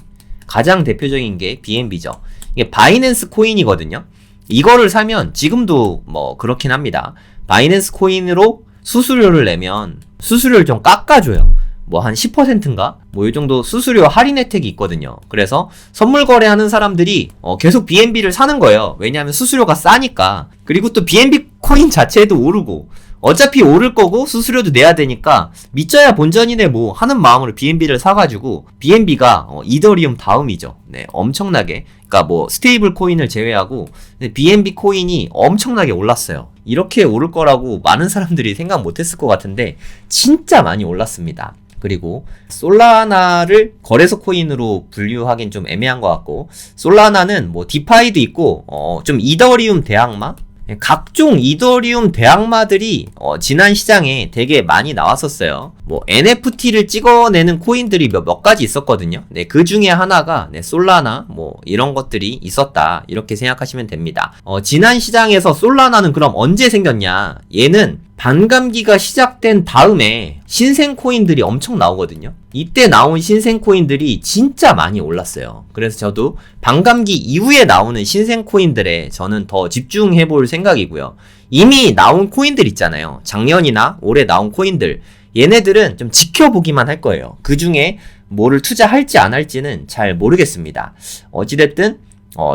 가장 대표적인 게 BNB죠. 이게 바이낸스 코인이거든요. 이거를 사면 지금도 뭐 그렇긴 합니다. 바이낸스 코인으로 수수료를 내면 수수료를 좀 깎아줘요. 뭐 한 10%인가? 뭐 이 정도 수수료 할인 혜택이 있거든요. 그래서 선물 거래하는 사람들이 계속 BNB를 사는 거예요. 왜냐하면 수수료가 싸니까. 그리고 또 BNB 코인 자체도 오르고 어차피 오를 거고 수수료도 내야 되니까 믿져야 본전이네 뭐 하는 마음으로 BNB를 사가지고 BNB가 이더리움 다음이죠. 네, 엄청나게. 그러니까 뭐 스테이블 코인을 제외하고 BNB 코인이 엄청나게 올랐어요. 이렇게 오를 거라고 많은 사람들이 생각 못했을 것 같은데 진짜 많이 올랐습니다. 그리고 솔라나를 거래소 코인으로 분류하긴 좀 애매한 것 같고 솔라나는 뭐 디파이도 있고 좀 이더리움 대항마? 각종 이더리움 대항마들이 지난 시장에 되게 많이 나왔었어요. 뭐 NFT를 찍어내는 코인들이 몇 가지 있었거든요. 네, 그 중에 하나가 솔라나 뭐 이런 것들이 있었다 이렇게 생각하시면 됩니다. 지난 시장에서 솔라나는 그럼 언제 생겼냐? 얘는 반감기가 시작된 다음에 신생 코인들이 엄청 나오거든요. 이때 나온 신생 코인들이 진짜 많이 올랐어요. 그래서 저도 반감기 이후에 나오는 신생 코인들에 저는 더 집중해 볼 생각이고요. 이미 나온 코인들 있잖아요. 작년이나 올해 나온 코인들. 얘네들은 좀 지켜보기만 할 거예요. 그 중에 뭐를 투자할지 안 할지는 잘 모르겠습니다. 어찌됐든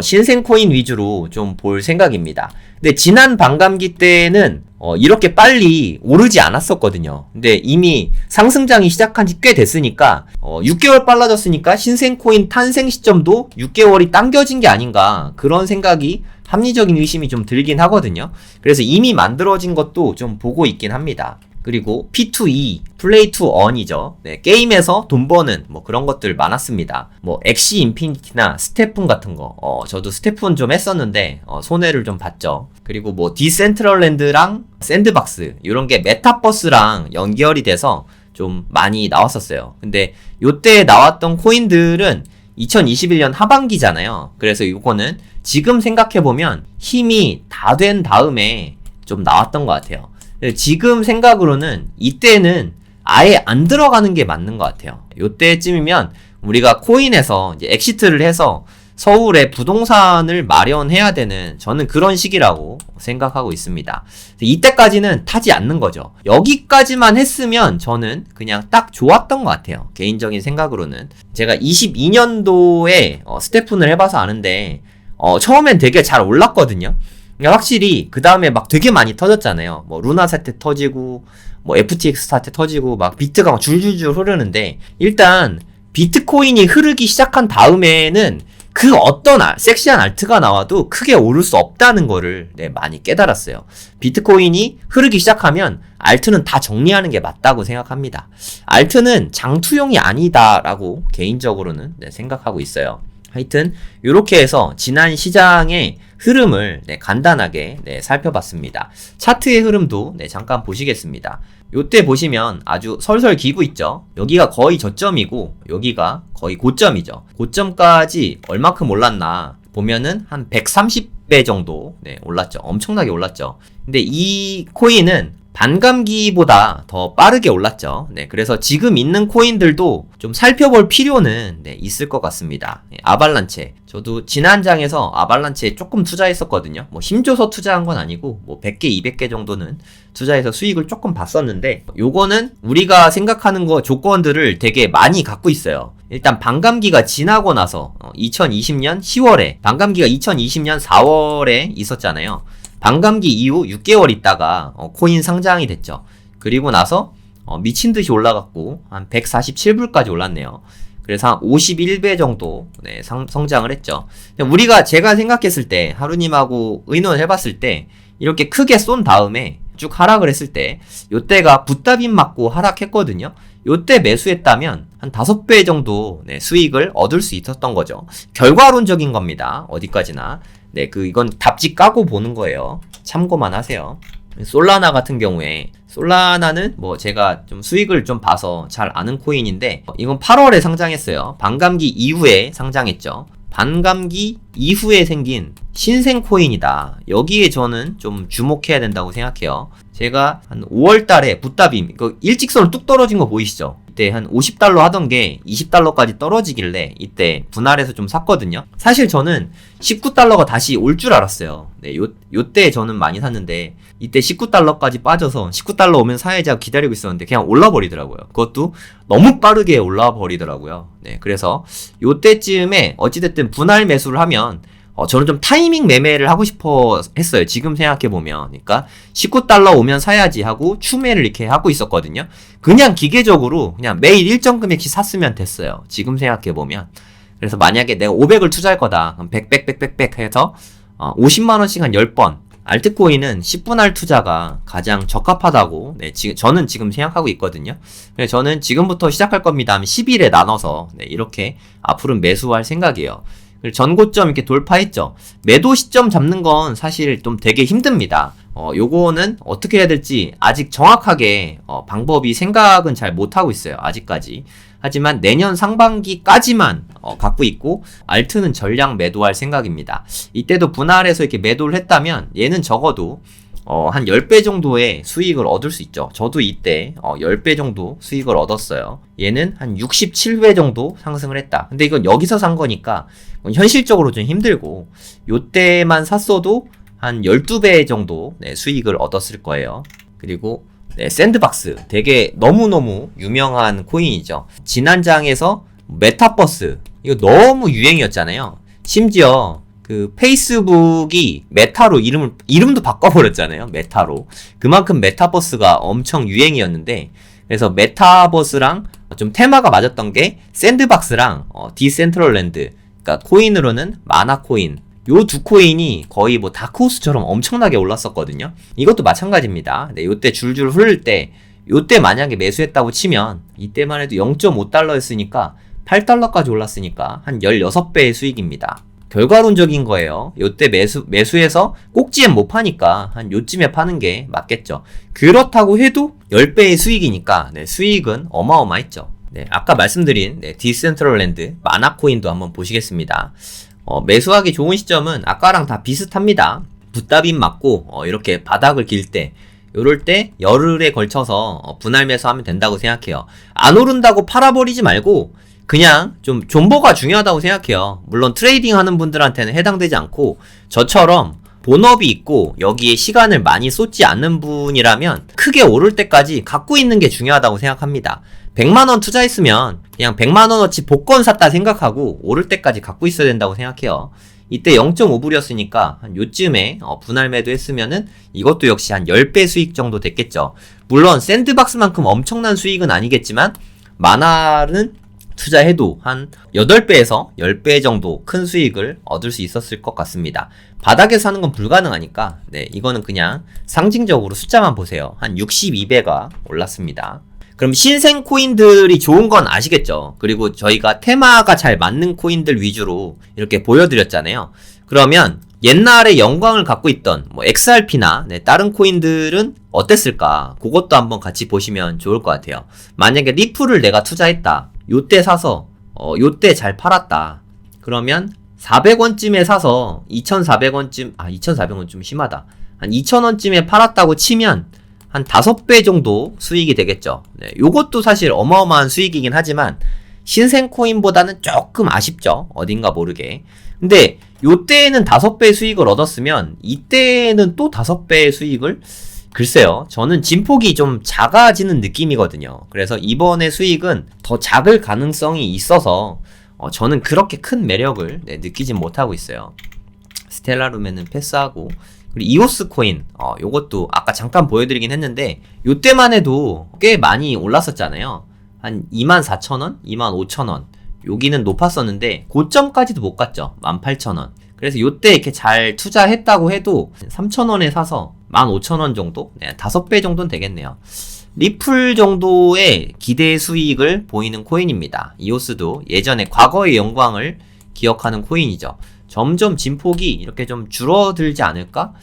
신생 코인 위주로 좀 볼 생각입니다. 근데 지난 반감기 때는 이렇게 빨리 오르지 않았었거든요. 근데 이미 상승장이 시작한 지 꽤 됐으니까 6개월 빨라졌으니까 신생 코인 탄생 시점도 6개월이 당겨진 게 아닌가 그런 생각이 합리적인 의심이 좀 들긴 하거든요. 그래서 이미 만들어진 것도 좀 보고 있긴 합니다. 그리고 P2E, 플레이 투 언이죠. 네, 게임에서 돈 버는 뭐 그런 것들 많았습니다. 뭐 엑시 인피니티나 스테픈 같은 거. 저도 스테픈 좀 했었는데 손해를 좀 봤죠. 그리고 뭐 디센트럴랜드랑 샌드박스 이런 게 메타버스랑 연결이 돼서 좀 많이 나왔었어요. 근데 요때 나왔던 코인들은 2021년 하반기잖아요. 그래서 이거는 지금 생각해보면 힘이 다 된 다음에 좀 나왔던 것 같아요. 지금 생각으로는 이때는 아예 안 들어가는 게 맞는 것 같아요. 요때쯤이면 우리가 코인에서 이제 엑시트를 해서 서울에 부동산을 마련해야 되는 저는 그런 시기라고 생각하고 있습니다. 이때까지는 타지 않는 거죠. 여기까지만 했으면 저는 그냥 딱 좋았던 것 같아요. 개인적인 생각으로는. 제가 22년도에 스태픈을 해봐서 아는데 처음엔 되게 잘 올랐거든요. 확실히 그 다음에 막 되게 많이 터졌잖아요. 뭐 루나 사태 터지고 뭐 FTX 사태 터지고 막 비트가 막 줄줄줄 흐르는데 일단 비트코인이 흐르기 시작한 다음에는 그 어떤 섹시한 알트가 나와도 크게 오를 수 없다는 거를 많이 깨달았어요. 비트코인이 흐르기 시작하면 알트는 다 정리하는 게 맞다고 생각합니다. 알트는 장투용이 아니다라고 개인적으로는 생각하고 있어요. 하여튼 이렇게 해서 지난 시장의 흐름을 간단하게 살펴봤습니다. 차트의 흐름도 잠깐 보시겠습니다. 요때 보시면 아주 설설 기고 있죠. 여기가 거의 저점이고 여기가 거의 고점이죠. 고점까지 얼마큼 올랐나 보면은 한 130배 정도 올랐죠. 엄청나게 올랐죠. 근데 이 코인은 반감기보다 더 빠르게 올랐죠. 그래서 지금 있는 코인들도 좀 살펴볼 필요는 있을 것 같습니다. 아발란체. 저도 지난 장에서 아발란체에 조금 투자했었거든요. 뭐 힘줘서 투자한 건 아니고 뭐 100개, 200개 정도는 투자해서 수익을 조금 봤었는데 요거는 우리가 생각하는 거 조건들을 되게 많이 갖고 있어요. 일단 반감기가 지나고 나서 2020년 10월에 반감기가 2020년 4월에 있었잖아요. 반감기 이후 6개월 있다가 코인 상장이 됐죠. 그리고 나서 미친듯이 올라갔고 한 147불까지 올랐네요. 그래서 한 51배 정도 성장을 했죠. 우리가 제가 생각했을 때 하루님하고 의논을 해봤을 때 이렇게 크게 쏜 다음에 쭉 하락을 했을 때 요때가 붓다빔 맞고 하락했거든요. 요때 매수했다면 한 5배 정도 수익을 얻을 수 있었던 거죠. 결과론적인 겁니다. 어디까지나. 이건 답지 까고 보는 거예요. 참고만 하세요. 솔라나 같은 경우에 솔라나는 뭐 제가 좀 수익을 좀 봐서 잘 아는 코인인데 이건 8월에 상장했어요. 반감기 이후에 상장했죠. 반감기 이후에 생긴 신생 코인이다. 여기에 저는 좀 주목해야 된다고 생각해요. 제가 한 5월 달에 붓다빔, 그 일직선으로 뚝 떨어진 거 보이시죠? 이때 한 50달러 하던 게 20달러까지 떨어지길래 이때 분할해서 좀 샀거든요. 사실 저는 19달러가 다시 올 줄 알았어요. 네, 요때 저는 많이 샀는데 이때 19달러까지 빠져서 19달러 오면 사야지 하고 기다리고 있었는데 그냥 올라버리더라고요. 그것도 너무 빠르게 올라버리더라고요. 네, 그래서 요때쯤에 어찌됐든 분할 매수를 하면 저는 좀 타이밍 매매를 하고 싶어 했어요. 지금 생각해보면. 그러니까 19달러 오면 사야지 하고 추매를 이렇게 하고 있었거든요. 그냥 기계적으로 그냥 매일 일정 금액씩 샀으면 됐어요. 지금 생각해보면. 그래서 만약에 내가 500을 투자할 거다. 그럼 100 해서 50만원씩 한 10번. 알트코인은 10분할 투자가 가장 적합하다고 저는 지금 생각하고 있거든요. 그래서 저는 지금부터 시작할 겁니다 하면 10일에 나눠서 이렇게 앞으로는 매수할 생각이에요. 전고점 이렇게 돌파했죠. 매도 시점 잡는 건 사실 좀 되게 힘듭니다. 요거는 어떻게 해야 될지 아직 정확하게 방법이 생각은 잘 못하고 있어요. 아직까지. 하지만 내년 상반기까지만 갖고 있고 알트는 전량 매도할 생각입니다. 이때도 분할해서 이렇게 매도를 했다면 얘는 적어도 한 10배 정도의 수익을 얻을 수 있죠. 저도 이때 10배 정도 수익을 얻었어요. 얘는 한 67배 정도 상승을 했다. 근데 이건 여기서 산 거니까 현실적으로 좀 힘들고 요때만 샀어도 한 12배 정도 수익을 얻었을 거예요. 그리고 샌드박스 되게 너무너무 유명한 코인이죠. 지난 장에서 메타버스 이거 너무 유행이었잖아요. 심지어 그 페이스북이 메타로 이름도 바꿔버렸잖아요. 메타로. 그만큼 메타버스가 엄청 유행이었는데 그래서 메타버스랑 좀 테마가 맞았던 게 샌드박스랑 디센트럴랜드. 그러니까 코인으로는 마나코인. 요 두 코인이 거의 뭐 다크호스처럼 엄청나게 올랐었거든요. 이것도 마찬가지입니다. 네, 요때 줄줄 흐를 때 요때 만약에 매수했다고 치면 이때만 해도 0.5달러였으니까 8달러까지 올랐으니까 한 16배의 수익입니다. 결과론적인 거예요. 요때 매수해서 꼭지엔 못 파니까 한 요쯤에 파는 게 맞겠죠. 그렇다고 해도 10배의 수익이니까 수익은 어마어마했죠. 아까 말씀드린 디센트럴랜드 마나코인도 한번 보시겠습니다. 매수하기 좋은 시점은 아까랑 다 비슷합니다. 붓다빔 맞고 이렇게 바닥을 길 때 요럴 때 열흘에 걸쳐서 분할 매수하면 된다고 생각해요. 안 오른다고 팔아버리지 말고 그냥 좀 존버가 중요하다고 생각해요. 물론 트레이딩 하는 분들한테는 해당되지 않고 저처럼 본업이 있고 여기에 시간을 많이 쏟지 않는 분이라면 크게 오를 때까지 갖고 있는 게 중요하다고 생각합니다. 100만원 투자했으면 그냥 100만원어치 복권 샀다 생각하고 오를 때까지 갖고 있어야 된다고 생각해요. 이때 0.5불이었으니까 한 요쯤에 분할 매도 했으면은 이것도 역시 한 10배 수익 정도 됐겠죠. 물론 샌드박스만큼 엄청난 수익은 아니겠지만 만화는 투자해도 한 8배에서 10배 정도 큰 수익을 얻을 수 있었을 것 같습니다. 바닥에서 하는 건 불가능하니까 이거는 그냥 상징적으로 숫자만 보세요. 한 62배가 올랐습니다. 그럼 신생 코인들이 좋은 건 아시겠죠? 그리고 저희가 테마가 잘 맞는 코인들 위주로 이렇게 보여드렸잖아요. 그러면 옛날에 영광을 갖고 있던 뭐 XRP나 다른 코인들은 어땠을까? 그것도 한번 같이 보시면 좋을 것 같아요. 만약에 리플을 내가 투자했다. 요때 사서 요때 잘 팔았다. 그러면 400원쯤에 사서 2,400원쯤 2,400원 좀 심하다. 한 2,000원쯤에 팔았다고 치면 한 5배 정도 수익이 되겠죠. 요것도 사실 어마어마한 수익이긴 하지만 신생 코인보다는 조금 아쉽죠. 어딘가 모르게. 근데 요때는 5배의 수익을 얻었으면 이때는 또 5배의 수익을 글쎄요. 저는 진폭이 좀 작아지는 느낌이거든요. 그래서 이번에 수익은 더 작을 가능성이 있어서 저는 그렇게 큰 매력을 느끼진 못하고 있어요. 스텔라룸에는 패스하고 그리고 이오스 코인 요것도 아까 잠깐 보여드리긴 했는데 요때만 해도 꽤 많이 올랐었잖아요. 한 24,000원? 25,000원 여기는 높았었는데 고점까지도 못 갔죠. 18,000원. 그래서 요때 이렇게 잘 투자했다고 해도 3,000원에 사서 15,000원 정도? 5배 정도는 되겠네요. 리플 정도의 기대 수익을 보이는 코인입니다. 이오스도 예전에 과거의 영광을 기억하는 코인이죠. 점점 진폭이 이렇게 좀 줄어들지 않을까?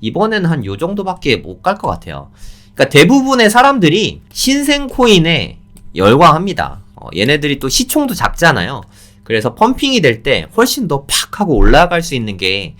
이번에는 한 요 정도밖에 못 갈 것 같아요. 그러니까 대부분의 사람들이 신생 코인에 열광합니다. 얘네들이 또 시총도 작잖아요. 그래서 펌핑이 될 때 훨씬 더 팍 하고 올라갈 수 있는 게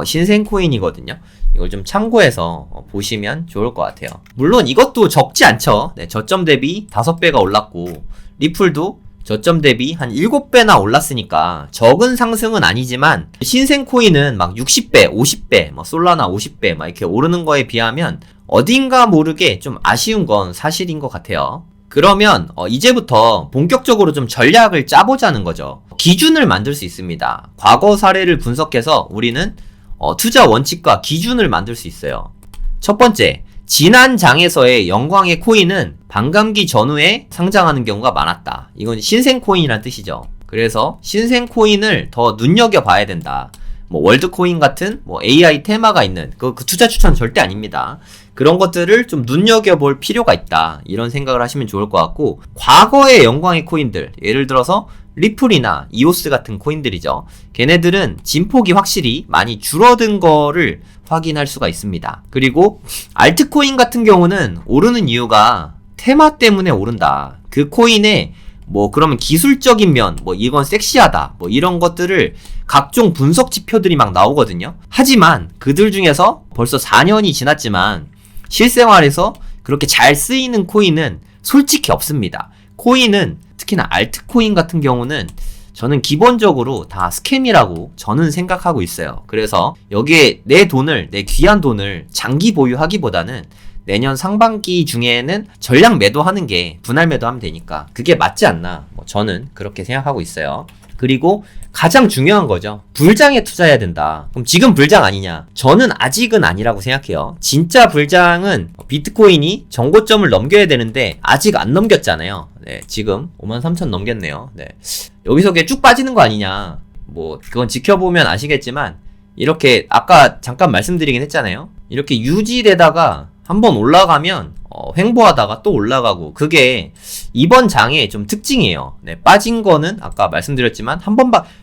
신생 코인이거든요. 이걸 좀 참고해서 보시면 좋을 것 같아요. 물론 이것도 적지 않죠. 네, 저점 대비 5배가 올랐고 리플도 저점 대비 한 7배나 올랐으니까 적은 상승은 아니지만 신생 코인은 막 60배, 50배, 뭐 솔라나 50배 막 이렇게 오르는 거에 비하면 어딘가 모르게 좀 아쉬운 건 사실인 것 같아요. 그러면 이제부터 본격적으로 좀 전략을 짜보자는 거죠. 기준을 만들 수 있습니다. 과거 사례를 분석해서 우리는 투자 원칙과 기준을 만들 수 있어요. 첫 번째, 지난 장에서의 영광의 코인은 반감기 전후에 상장하는 경우가 많았다. 이건 신생 코인이란 뜻이죠. 그래서 신생 코인을 더 눈여겨봐야 된다. 뭐 월드코인 같은 뭐 AI 테마가 있는 그 투자 추천 절대 아닙니다. 그런 것들을 좀 눈여겨볼 필요가 있다. 이런 생각을 하시면 좋을 것 같고, 과거의 영광의 코인들, 예를 들어서 리플이나 이오스 같은 코인들이죠. 걔네들은 진폭이 확실히 많이 줄어든 거를 확인할 수가 있습니다. 그리고 알트코인 같은 경우는 오르는 이유가 테마 때문에 오른다. 그 코인에 뭐 그러면 기술적인 면, 뭐 이건 섹시하다, 뭐 이런 것들을 각종 분석 지표들이 막 나오거든요. 하지만 그들 중에서 벌써 4년이 지났지만 실생활에서 그렇게 잘 쓰이는 코인은 솔직히 없습니다. 코인은 특히나 알트코인 같은 경우는 저는 기본적으로 다 스캠이라고 저는 생각하고 있어요. 그래서 여기에 내 귀한 돈을 장기 보유하기보다는 내년 상반기 중에는 전량 매도하는 게 분할 매도하면 되니까 그게 맞지 않나, 저는 그렇게 생각하고 있어요. 그리고 가장 중요한 거죠. 불장에 투자해야 된다. 그럼 지금 불장 아니냐? 저는 아직은 아니라고 생각해요. 진짜 불장은 비트코인이 정고점을 넘겨야 되는데 아직 안 넘겼잖아요. 네, 지금 53,000 넘겼네요. 네. 여기서 그게 쭉 빠지는 거 아니냐? 뭐 그건 지켜보면 아시겠지만 이렇게 아까 잠깐 말씀드리긴 했잖아요. 이렇게 유지되다가 한번 올라가면 횡보하다가 또 올라가고, 그게 이번 장의 좀 특징이에요. 네, 빠진 거는 아까 말씀드렸지만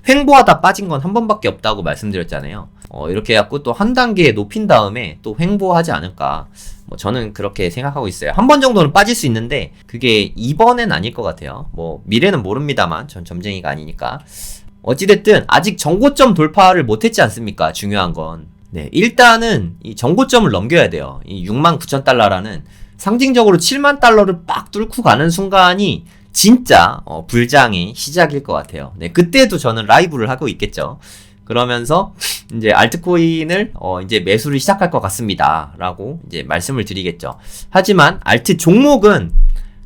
횡보하다 빠진 건 한 번밖에 없다고 말씀드렸잖아요. 이렇게 해갖고 또 한 단계 높인 다음에 또 횡보하지 않을까, 저는 그렇게 생각하고 있어요. 한 번 정도는 빠질 수 있는데 그게 이번엔 아닐 것 같아요. 뭐 미래는 모릅니다만 전 점쟁이가 아니니까. 어찌됐든 아직 정고점 돌파를 못했지 않습니까? 중요한 건. 네, 일단은 이 정고점을 넘겨야 돼요. 이 69,000달러라는 상징적으로 7만 달러를 빡 뚫고 가는 순간이 진짜 불장의 시작일 것 같아요. 네, 그때도 저는 라이브를 하고 있겠죠. 그러면서 이제 알트코인을 이제 매수를 시작할 것 같습니다라고 이제 말씀을 드리겠죠. 하지만 알트 종목은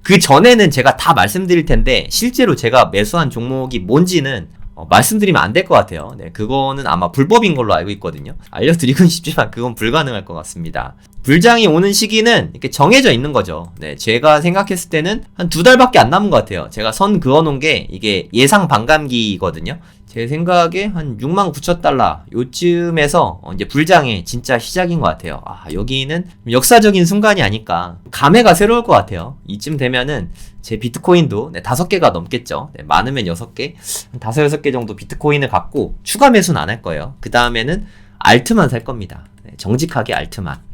그 전에는 제가 다 말씀드릴 텐데 실제로 제가 매수한 종목이 뭔지는 말씀드리면 안 될 것 같아요. 네, 그거는 아마 불법인 걸로 알고 있거든요. 알려드리고는 싶지만 그건 불가능할 것 같습니다. 불장이 오는 시기는 이렇게 정해져 있는 거죠. 네, 제가 생각했을 때는 한 2달밖에 안 남은 것 같아요. 제가 선 그어놓은 게 이게 예상 반감기거든요. 제 생각에 한 69,000달러 요쯤에서 이제 불장의 진짜 시작인 것 같아요. 여기는 역사적인 순간이 아닐까. 감회가 새로울 것 같아요. 이쯤 되면은 제 비트코인도 5개가 넘겠죠. 네, 많으면 6개, 한 5, 6개 정도 비트코인을 갖고 추가 매수는 안 할 거예요. 그 다음에는 알트만 살 겁니다. 네, 정직하게 알트만.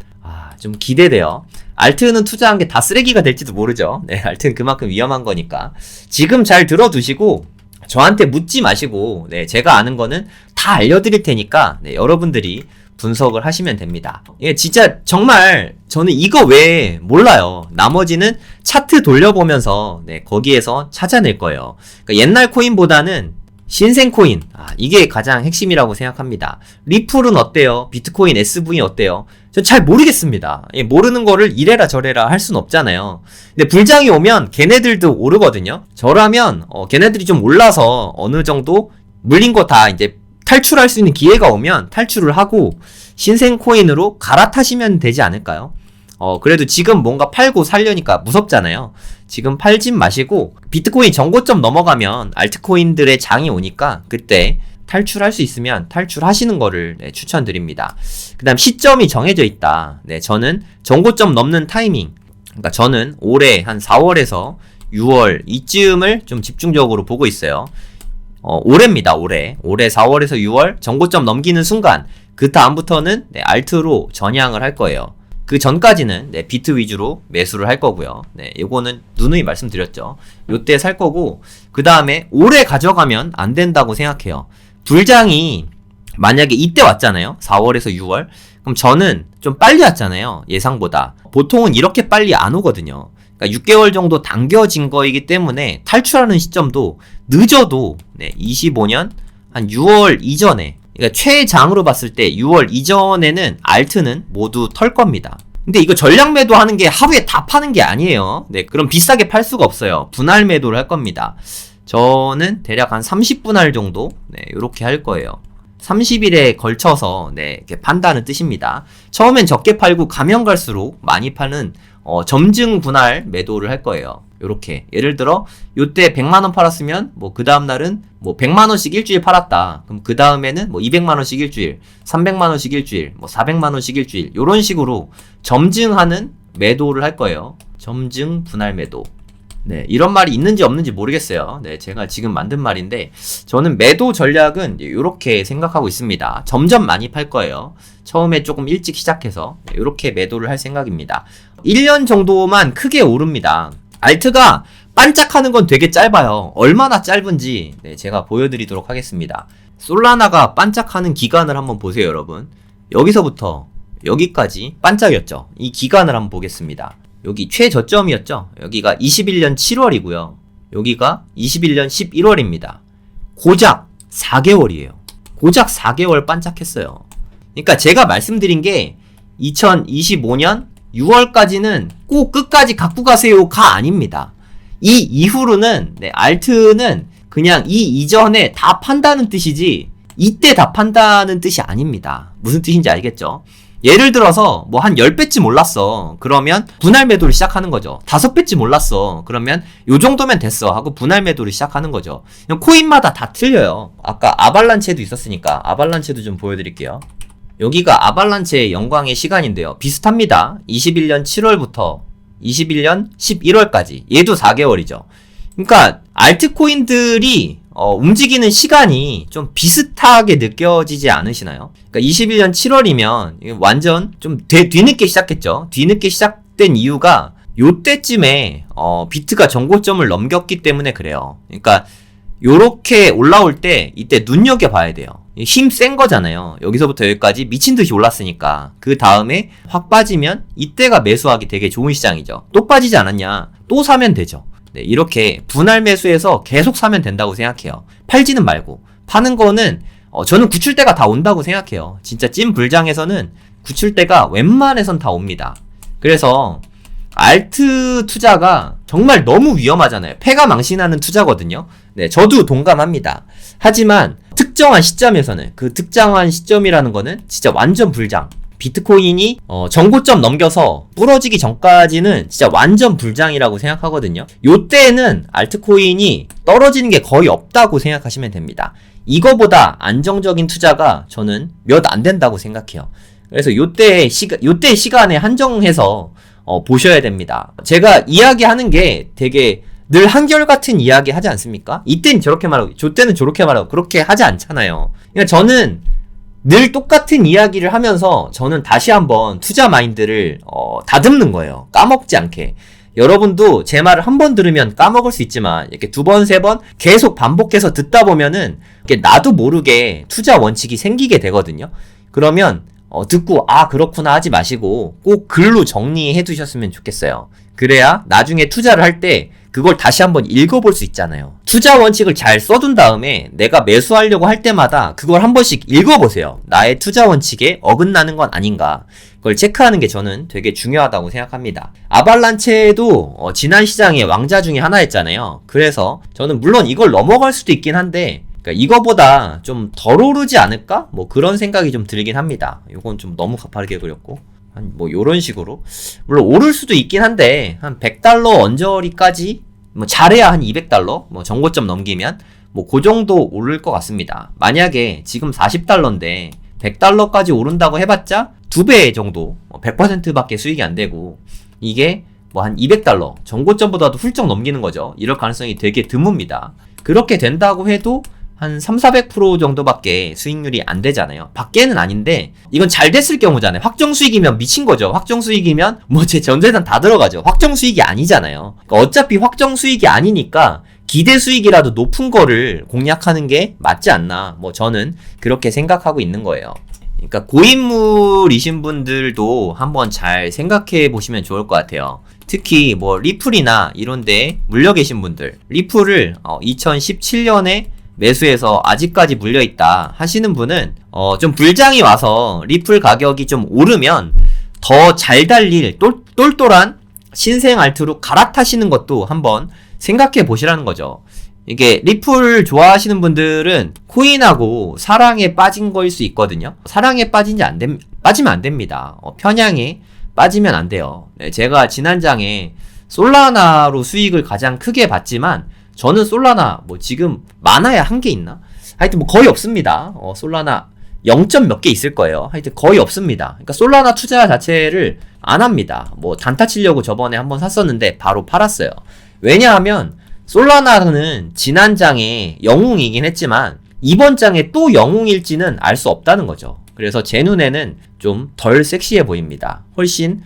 좀 기대돼요. 알트는 투자한 게 다 쓰레기가 될지도 모르죠. 네, 알트는 그만큼 위험한 거니까. 지금 잘 들어두시고 저한테 묻지 마시고, 네, 제가 아는 거는 다 알려드릴 테니까, 네, 여러분들이 분석을 하시면 됩니다. 예, 진짜 정말 저는 이거 외에 몰라요. 나머지는 차트 돌려보면서 네, 거기에서 찾아낼 거예요. 그러니까 옛날 코인보다는 신생 코인, 이게 가장 핵심이라고 생각합니다. 리플은 어때요? 비트코인 SV 어때요? 전 잘 모르겠습니다. 예, 모르는 거를 이래라 저래라 할 순 없잖아요. 근데 불장이 오면 걔네들도 오르거든요. 저라면 걔네들이 좀 올라서 어느 정도 물린 거 다 이제 탈출할 수 있는 기회가 오면 탈출을 하고 신생 코인으로 갈아타시면 되지 않을까요? 그래도 지금 뭔가 팔고 살려니까 무섭잖아요. 지금 팔진 마시고 비트코인 정고점 넘어가면 알트코인들의 장이 오니까 그때 탈출할 수 있으면 탈출하시는 거를 네, 추천드립니다. 그 다음 시점이 정해져 있다. 네, 저는 정고점 넘는 타이밍, 그러니까 저는 올해 한 4월에서 6월 이쯤을 좀 집중적으로 보고 있어요. 올해입니다. 올해 4월에서 6월 전고점 넘기는 순간 그 다음부터는 네, 알트로 전향을 할 거예요. 그 전까지는 네, 비트 위주로 매수를 할 거고요. 네, 요거는 누누이 말씀드렸죠. 요때 살 거고 그 다음에 오래 가져가면 안 된다고 생각해요. 불장이 만약에 이때 왔잖아요. 4월에서 6월. 그럼 저는 좀 빨리 왔잖아요. 예상보다. 보통은 이렇게 빨리 안 오거든요. 그러니까 6개월 정도 당겨진 거이기 때문에 탈출하는 시점도 늦어도 네, 25년 한 6월 이전에, 그러니까 최장으로 봤을 때 6월 이전에는 알트는 모두 털 겁니다. 근데 이거 전량 매도하는 게 하루에 다 파는 게 아니에요. 네, 그럼 비싸게 팔 수가 없어요. 분할 매도를 할 겁니다. 저는 대략 한 30분할 정도 네, 이렇게 할 거예요. 30일에 걸쳐서 네, 이렇게 판다는 뜻입니다. 처음엔 적게 팔고 가면 갈수록 많이 파는 점증 분할 매도를 할 거예요. 요렇게 예를 들어 요때 100만원 팔았으면 뭐 그 다음날은 뭐 100만원씩 일주일 팔았다. 그럼 그 다음에는 뭐 200만원씩 일주일, 300만원씩 일주일, 뭐 400만원씩 일주일, 요런 식으로 점증하는 매도를 할 거예요. 점증 분할 매도. 네, 이런 말이 있는지 없는지 모르겠어요. 네, 제가 지금 만든 말인데 저는 매도 전략은 이렇게 생각하고 있습니다. 점점 많이 팔 거예요. 처음에 조금 일찍 시작해서 이렇게 매도를 할 생각입니다. 1년 정도만 크게 오릅니다. 알트가 반짝하는 건 되게 짧아요. 얼마나 짧은지 네, 제가 보여드리도록 하겠습니다. 솔라나가 반짝하는 기간을 한번 보세요, 여러분. 여기서부터 여기까지 반짝였죠. 이 기간을 한번 보겠습니다. 여기 최저점이었죠. 여기가 21년 7월이고요. 여기가 21년 11월입니다. 고작 4개월이에요. 고작 4개월 반짝했어요. 그러니까 제가 말씀드린 게 2025년 6월까지는 꼭 끝까지 갖고 가세요가 아닙니다. 이 이후로는 네, 알트는 그냥 이 이전에 다 판다는 뜻이지 이때 다 판다는 뜻이 아닙니다. 무슨 뜻인지 알겠죠? 예를 들어서 뭐 한 10배쯤 올랐어. 그러면 분할 매도를 시작하는 거죠. 5배쯤 올랐어. 그러면 요 정도면 됐어 하고 분할 매도를 시작하는 거죠. 코인마다 다 틀려요. 아까 아발란체도 있었으니까 아발란체도 좀 보여드릴게요. 여기가 아발란체의 영광의 시간인데요. 비슷합니다. 21년 7월부터 21년 11월까지. 얘도 4개월이죠. 그러니까 알트코인들이 움직이는 시간이 좀 비슷하게 느껴지지 않으시나요? 그러니까 21년 7월이면 완전 좀 뒤늦게 시작했죠. 뒤늦게 시작된 이유가 요때쯤에 비트가 정고점을 넘겼기 때문에 그래요. 그러니까 요렇게 올라올 때 이때 눈여겨봐야 돼요. 힘 센 거잖아요. 여기서부터 여기까지 미친 듯이 올랐으니까 그 다음에 확 빠지면 이때가 매수하기 되게 좋은 시장이죠. 또 빠지지 않았냐? 또 사면 되죠. 네, 이렇게 분할 매수해서 계속 사면 된다고 생각해요. 팔지는 말고. 파는 거는 저는 구출대가 다 온다고 생각해요. 진짜 찐 불장에서는 구출대가 웬만해선 다 옵니다. 그래서 알트 투자가 정말 너무 위험하잖아요. 패가 망신하는 투자거든요. 네, 저도 동감합니다. 하지만 특정한 시점에서는 그 특정한 시점이라는 거는 진짜 완전 불장. 비트코인이 정고점 넘겨서 부러지기 전까지는 진짜 완전 불장이라고 생각하거든요. 요때는 알트코인이 떨어지는 게 거의 없다고 생각하시면 됩니다. 이거보다 안정적인 투자가 저는 몇 안 된다고 생각해요. 그래서 요때 시간에 한정해서 보셔야 됩니다. 제가 이야기하는 게 되게 늘 한결같은 이야기 하지 않습니까? 이때는 저렇게 말하고 저때는 저렇게 말하고 그렇게 하지 않잖아요. 그러니까 저는 늘 똑같은 이야기를 하면서 저는 다시 한번 투자 마인드를 다듬는 거예요. 까먹지 않게. 여러분도 제 말을 한 번 들으면 까먹을 수 있지만 이렇게 두 번, 세 번 계속 반복해서 듣다 보면은 이렇게 나도 모르게 투자 원칙이 생기게 되거든요. 그러면 듣고 그렇구나 하지 마시고 꼭 글로 정리해 두셨으면 좋겠어요. 그래야 나중에 투자를 할 때 그걸 다시 한번 읽어볼 수 있잖아요. 투자 원칙을 잘 써둔 다음에 내가 매수하려고 할 때마다 그걸 한 번씩 읽어보세요. 나의 투자 원칙에 어긋나는 건 아닌가. 그걸 체크하는 게 저는 되게 중요하다고 생각합니다. 아발란체도 지난 시장의 왕자 중에 하나였잖아요. 그래서 저는 물론 이걸 넘어갈 수도 있긴 한데 그러니까 이거보다 좀 덜 오르지 않을까? 뭐 그런 생각이 좀 들긴 합니다. 이건 좀 너무 가파르게 그렸고 뭐 요런 식으로 물론 오를 수도 있긴 한데 한 100달러 언저리까지 뭐 잘해야 한 200달러 뭐 정고점 넘기면 뭐 그 정도 오를 것 같습니다. 만약에 지금 40달러인데 100달러까지 오른다고 해봤자 2배 정도 100%밖에 수익이 안 되고 이게 뭐 한 200달러 정고점보다도 훌쩍 넘기는 거죠. 이럴 가능성이 되게 드뭅니다. 그렇게 된다고 해도 한 3,400% 정도밖에 수익률이 안 되잖아요. 밖에는 아닌데 이건 잘 됐을 경우잖아요. 확정 수익이면 미친 거죠. 확정 수익이면 뭐 제 전재산 다 들어가죠. 확정 수익이 아니잖아요. 그러니까 어차피 확정 수익이 아니니까 기대 수익이라도 높은 거를 공략하는 게 맞지 않나. 뭐 저는 그렇게 생각하고 있는 거예요. 그러니까 고인물이신 분들도 한번 잘 생각해 보시면 좋을 것 같아요. 특히 뭐 리플이나 이런데 물려 계신 분들, 리플을 2017년에 매수해서 아직까지 물려있다 하시는 분은 좀 불장이 와서 리플 가격이 좀 오르면 더 잘 달릴 똘똘한 신생 알트로 갈아타시는 것도 한번 생각해 보시라는 거죠. 이게 리플 좋아하시는 분들은 코인하고 사랑에 빠진 거일 수 있거든요. 사랑에 빠지면 안 됩니다. 편향에 빠지면 안 돼요. 네, 제가 지난 장에 솔라나로 수익을 가장 크게 봤지만 저는 솔라나 뭐 지금 많아야 한 개 있나? 하여튼 뭐 거의 없습니다. 솔라나 0점 몇 개 있을 거예요. 하여튼 거의 없습니다. 그러니까 솔라나 투자 자체를 안 합니다. 뭐 단타 치려고 저번에 한번 샀었는데 바로 팔았어요. 왜냐하면 솔라나는 지난 장에 영웅이긴 했지만 이번 장에 또 영웅일지는 알 수 없다는 거죠. 그래서 제 눈에는 좀 덜 섹시해 보입니다. 훨씬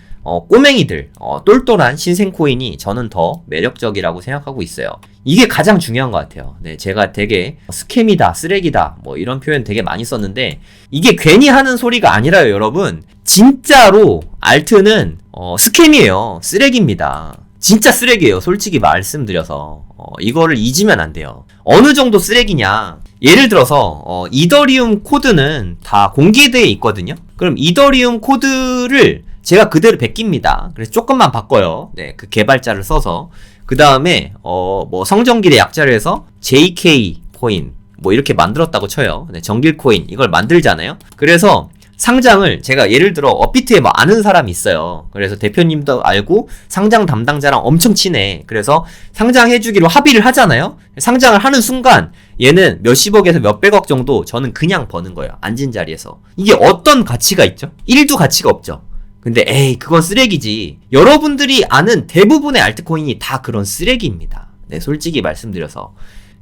꼬맹이들, 똘똘한 신생 코인이 저는 더 매력적이라고 생각하고 있어요. 이게 가장 중요한 것 같아요. 네, 제가 되게 스캠이다, 쓰레기다, 뭐 이런 표현 되게 많이 썼는데 이게 괜히 하는 소리가 아니라요, 여러분. 진짜로 알트는 스캠이에요. 쓰레기입니다. 진짜 쓰레기예요. 솔직히 말씀드려서 이거를 잊으면 안 돼요. 어느 정도 쓰레기냐? 예를 들어서 이더리움 코드는 다 공개되어 있거든요. 그럼 이더리움 코드를 제가 그대로 베낍니다. 그래서 조금만 바꿔요. 네, 그 개발자를 써서 그 다음에 뭐 성정길의 약자를 해서 JK 코인 뭐 이렇게 만들었다고 쳐요. 네, 정길 코인 이걸 만들잖아요. 그래서 상장을 제가 예를 들어 업비트에 뭐 아는 사람이 있어요. 그래서 대표님도 알고 상장 담당자랑 엄청 친해. 그래서 상장해주기로 합의를 하잖아요. 상장을 하는 순간 얘는 몇십억에서 몇백억 정도 저는 그냥 버는 거예요. 앉은 자리에서. 이게 어떤 가치가 있죠? 1도 가치가 없죠. 근데 에이 그건 쓰레기지. 여러분들이 아는 대부분의 알트코인이 다 그런 쓰레기입니다. 네, 솔직히 말씀드려서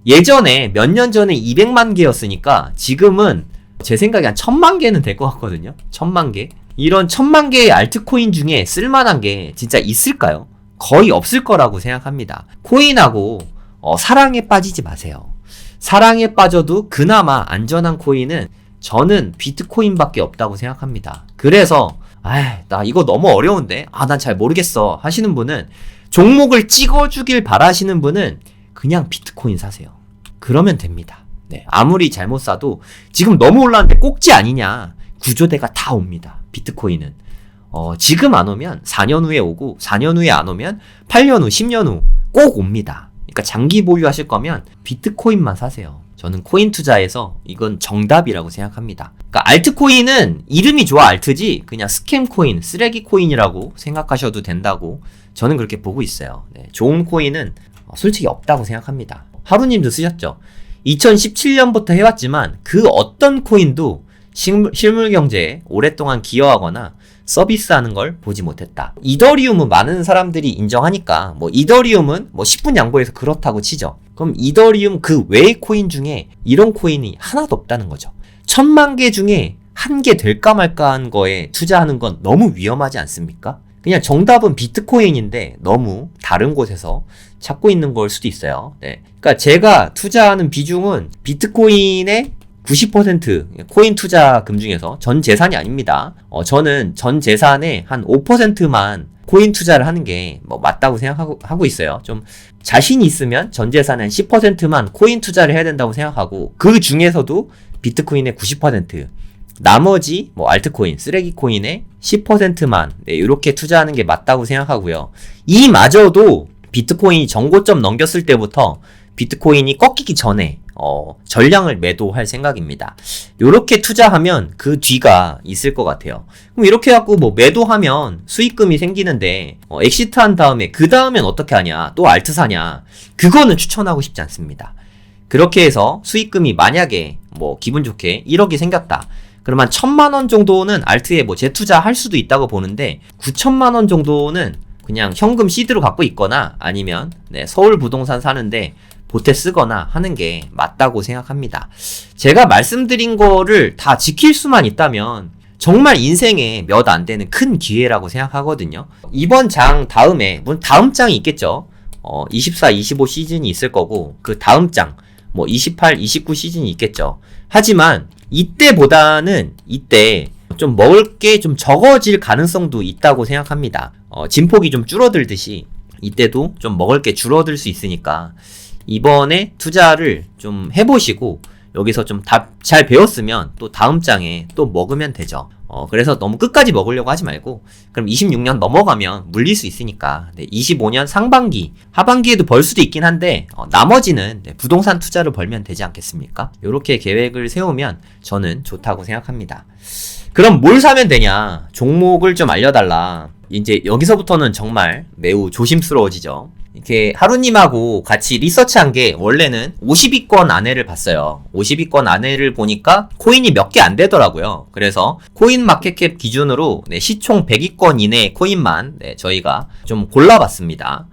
예전에 몇 년 전에 200만 개였으니까 지금은 제 생각에 한 1000만 개는 될 것 같거든요. 1000만 개. 이런 1000만 개의 알트코인 중에 쓸만한 게 진짜 있을까요? 거의 없을 거라고 생각합니다. 코인하고 사랑에 빠지지 마세요. 사랑에 빠져도 그나마 안전한 코인은 저는 비트코인밖에 없다고 생각합니다. 그래서 나 이거 너무 어려운데? 난 잘 모르겠어 하시는 분은 종목을 찍어주길 바라시는 분은 그냥 비트코인 사세요. 그러면 됩니다. 네, 아무리 잘못 사도 지금 너무 올랐는데 꼭지 아니냐. 구조대가 다 옵니다. 비트코인은. 지금 안 오면 4년 후에 오고 4년 후에 안 오면 8년 후, 10년 후 꼭 옵니다. 그러니까 장기 보유하실 거면 비트코인만 사세요. 저는 코인 투자에서 이건 정답이라고 생각합니다. 그러니까 알트코인은 이름이 좋아 알트지 그냥 스캠 코인, 쓰레기 코인이라고 생각하셔도 된다고 저는 그렇게 보고 있어요. 네, 좋은 코인은 솔직히 없다고 생각합니다. 하루님도 쓰셨죠? 2017년부터 해왔지만 그 어떤 코인도 실물 경제에 오랫동안 기여하거나 서비스하는 걸 보지 못했다. 이더리움은 많은 사람들이 인정하니까 뭐 이더리움은 뭐 10분 양보해서 그렇다고 치죠. 그럼 이더리움 그 외의 코인 중에 이런 코인이 하나도 없다는 거죠. 1000만 개 중에 한 개 될까 말까 한 거에 투자하는 건 너무 위험하지 않습니까? 그냥 정답은 비트코인인데 너무 다른 곳에서 찾고 있는 걸 수도 있어요. 네. 그러니까 제가 투자하는 비중은 비트코인의 90% 코인 투자금 중에서 전 재산이 아닙니다. 저는 전 재산의 한 5%만 코인 투자를 하는 게 뭐 맞다고 생각하고 있어요. 좀 자신이 있으면 전 재산의 한 10%만 코인 투자를 해야 된다고 생각하고 그 중에서도 비트코인의 90% 나머지 뭐 알트코인, 쓰레기 코인의 10%만 이렇게 투자하는 게 맞다고 생각하고요. 이마저도 비트코인이 정고점 넘겼을 때부터 비트코인이 꺾이기 전에 전량을 매도할 생각입니다. 요렇게 투자하면 그 뒤가 있을 것 같아요. 그럼 이렇게 해갖고 뭐 매도하면 수익금이 생기는데 엑시트 한 다음에 그 다음엔 어떻게 하냐? 또 알트 사냐? 그거는 추천하고 싶지 않습니다. 그렇게 해서 수익금이 만약에 뭐 기분 좋게 1억이 생겼다. 그러면 1000만 원 정도는 알트에 뭐 재투자할 수도 있다고 보는데 9천만 원 정도는 그냥 현금 시드로 갖고 있거나 아니면 서울 부동산 사는데 보태 쓰거나 하는 게 맞다고 생각합니다. 제가 말씀드린 거를 다 지킬 수만 있다면 정말 인생에 몇 안 되는 큰 기회라고 생각하거든요. 이번 장 다음에, 물론 다음 장이 있겠죠. 24, 25 시즌이 있을 거고, 그 다음 장, 28, 29 시즌이 있겠죠. 하지만 이때보다는 이때 좀 먹을 게 좀 적어질 가능성도 있다고 생각합니다. 진폭이 좀 줄어들듯이 이때도 좀 먹을 게 줄어들 수 있으니까 이번에 투자를 좀 해보시고 여기서 좀 잘 배웠으면 또 다음 장에 또 먹으면 되죠. 그래서 너무 끝까지 먹으려고 하지 말고 그럼 26년 넘어가면 물릴 수 있으니까 25년 상반기, 하반기에도 벌 수도 있긴 한데 나머지는 부동산 투자를 벌면 되지 않겠습니까? 이렇게 계획을 세우면 저는 좋다고 생각합니다. 그럼 뭘 사면 되냐? 종목을 좀 알려달라. 이제 여기서부터는 정말 매우 조심스러워지죠. 이렇게 하루님하고 같이 리서치한 게 원래는 50위권 안에를 봤어요. 50위권 안에를 보니까 코인이 몇 개 안 되더라고요. 그래서 코인 마켓캡 기준으로 시총 100위권 이내의 코인만 저희가 좀 골라봤습니다.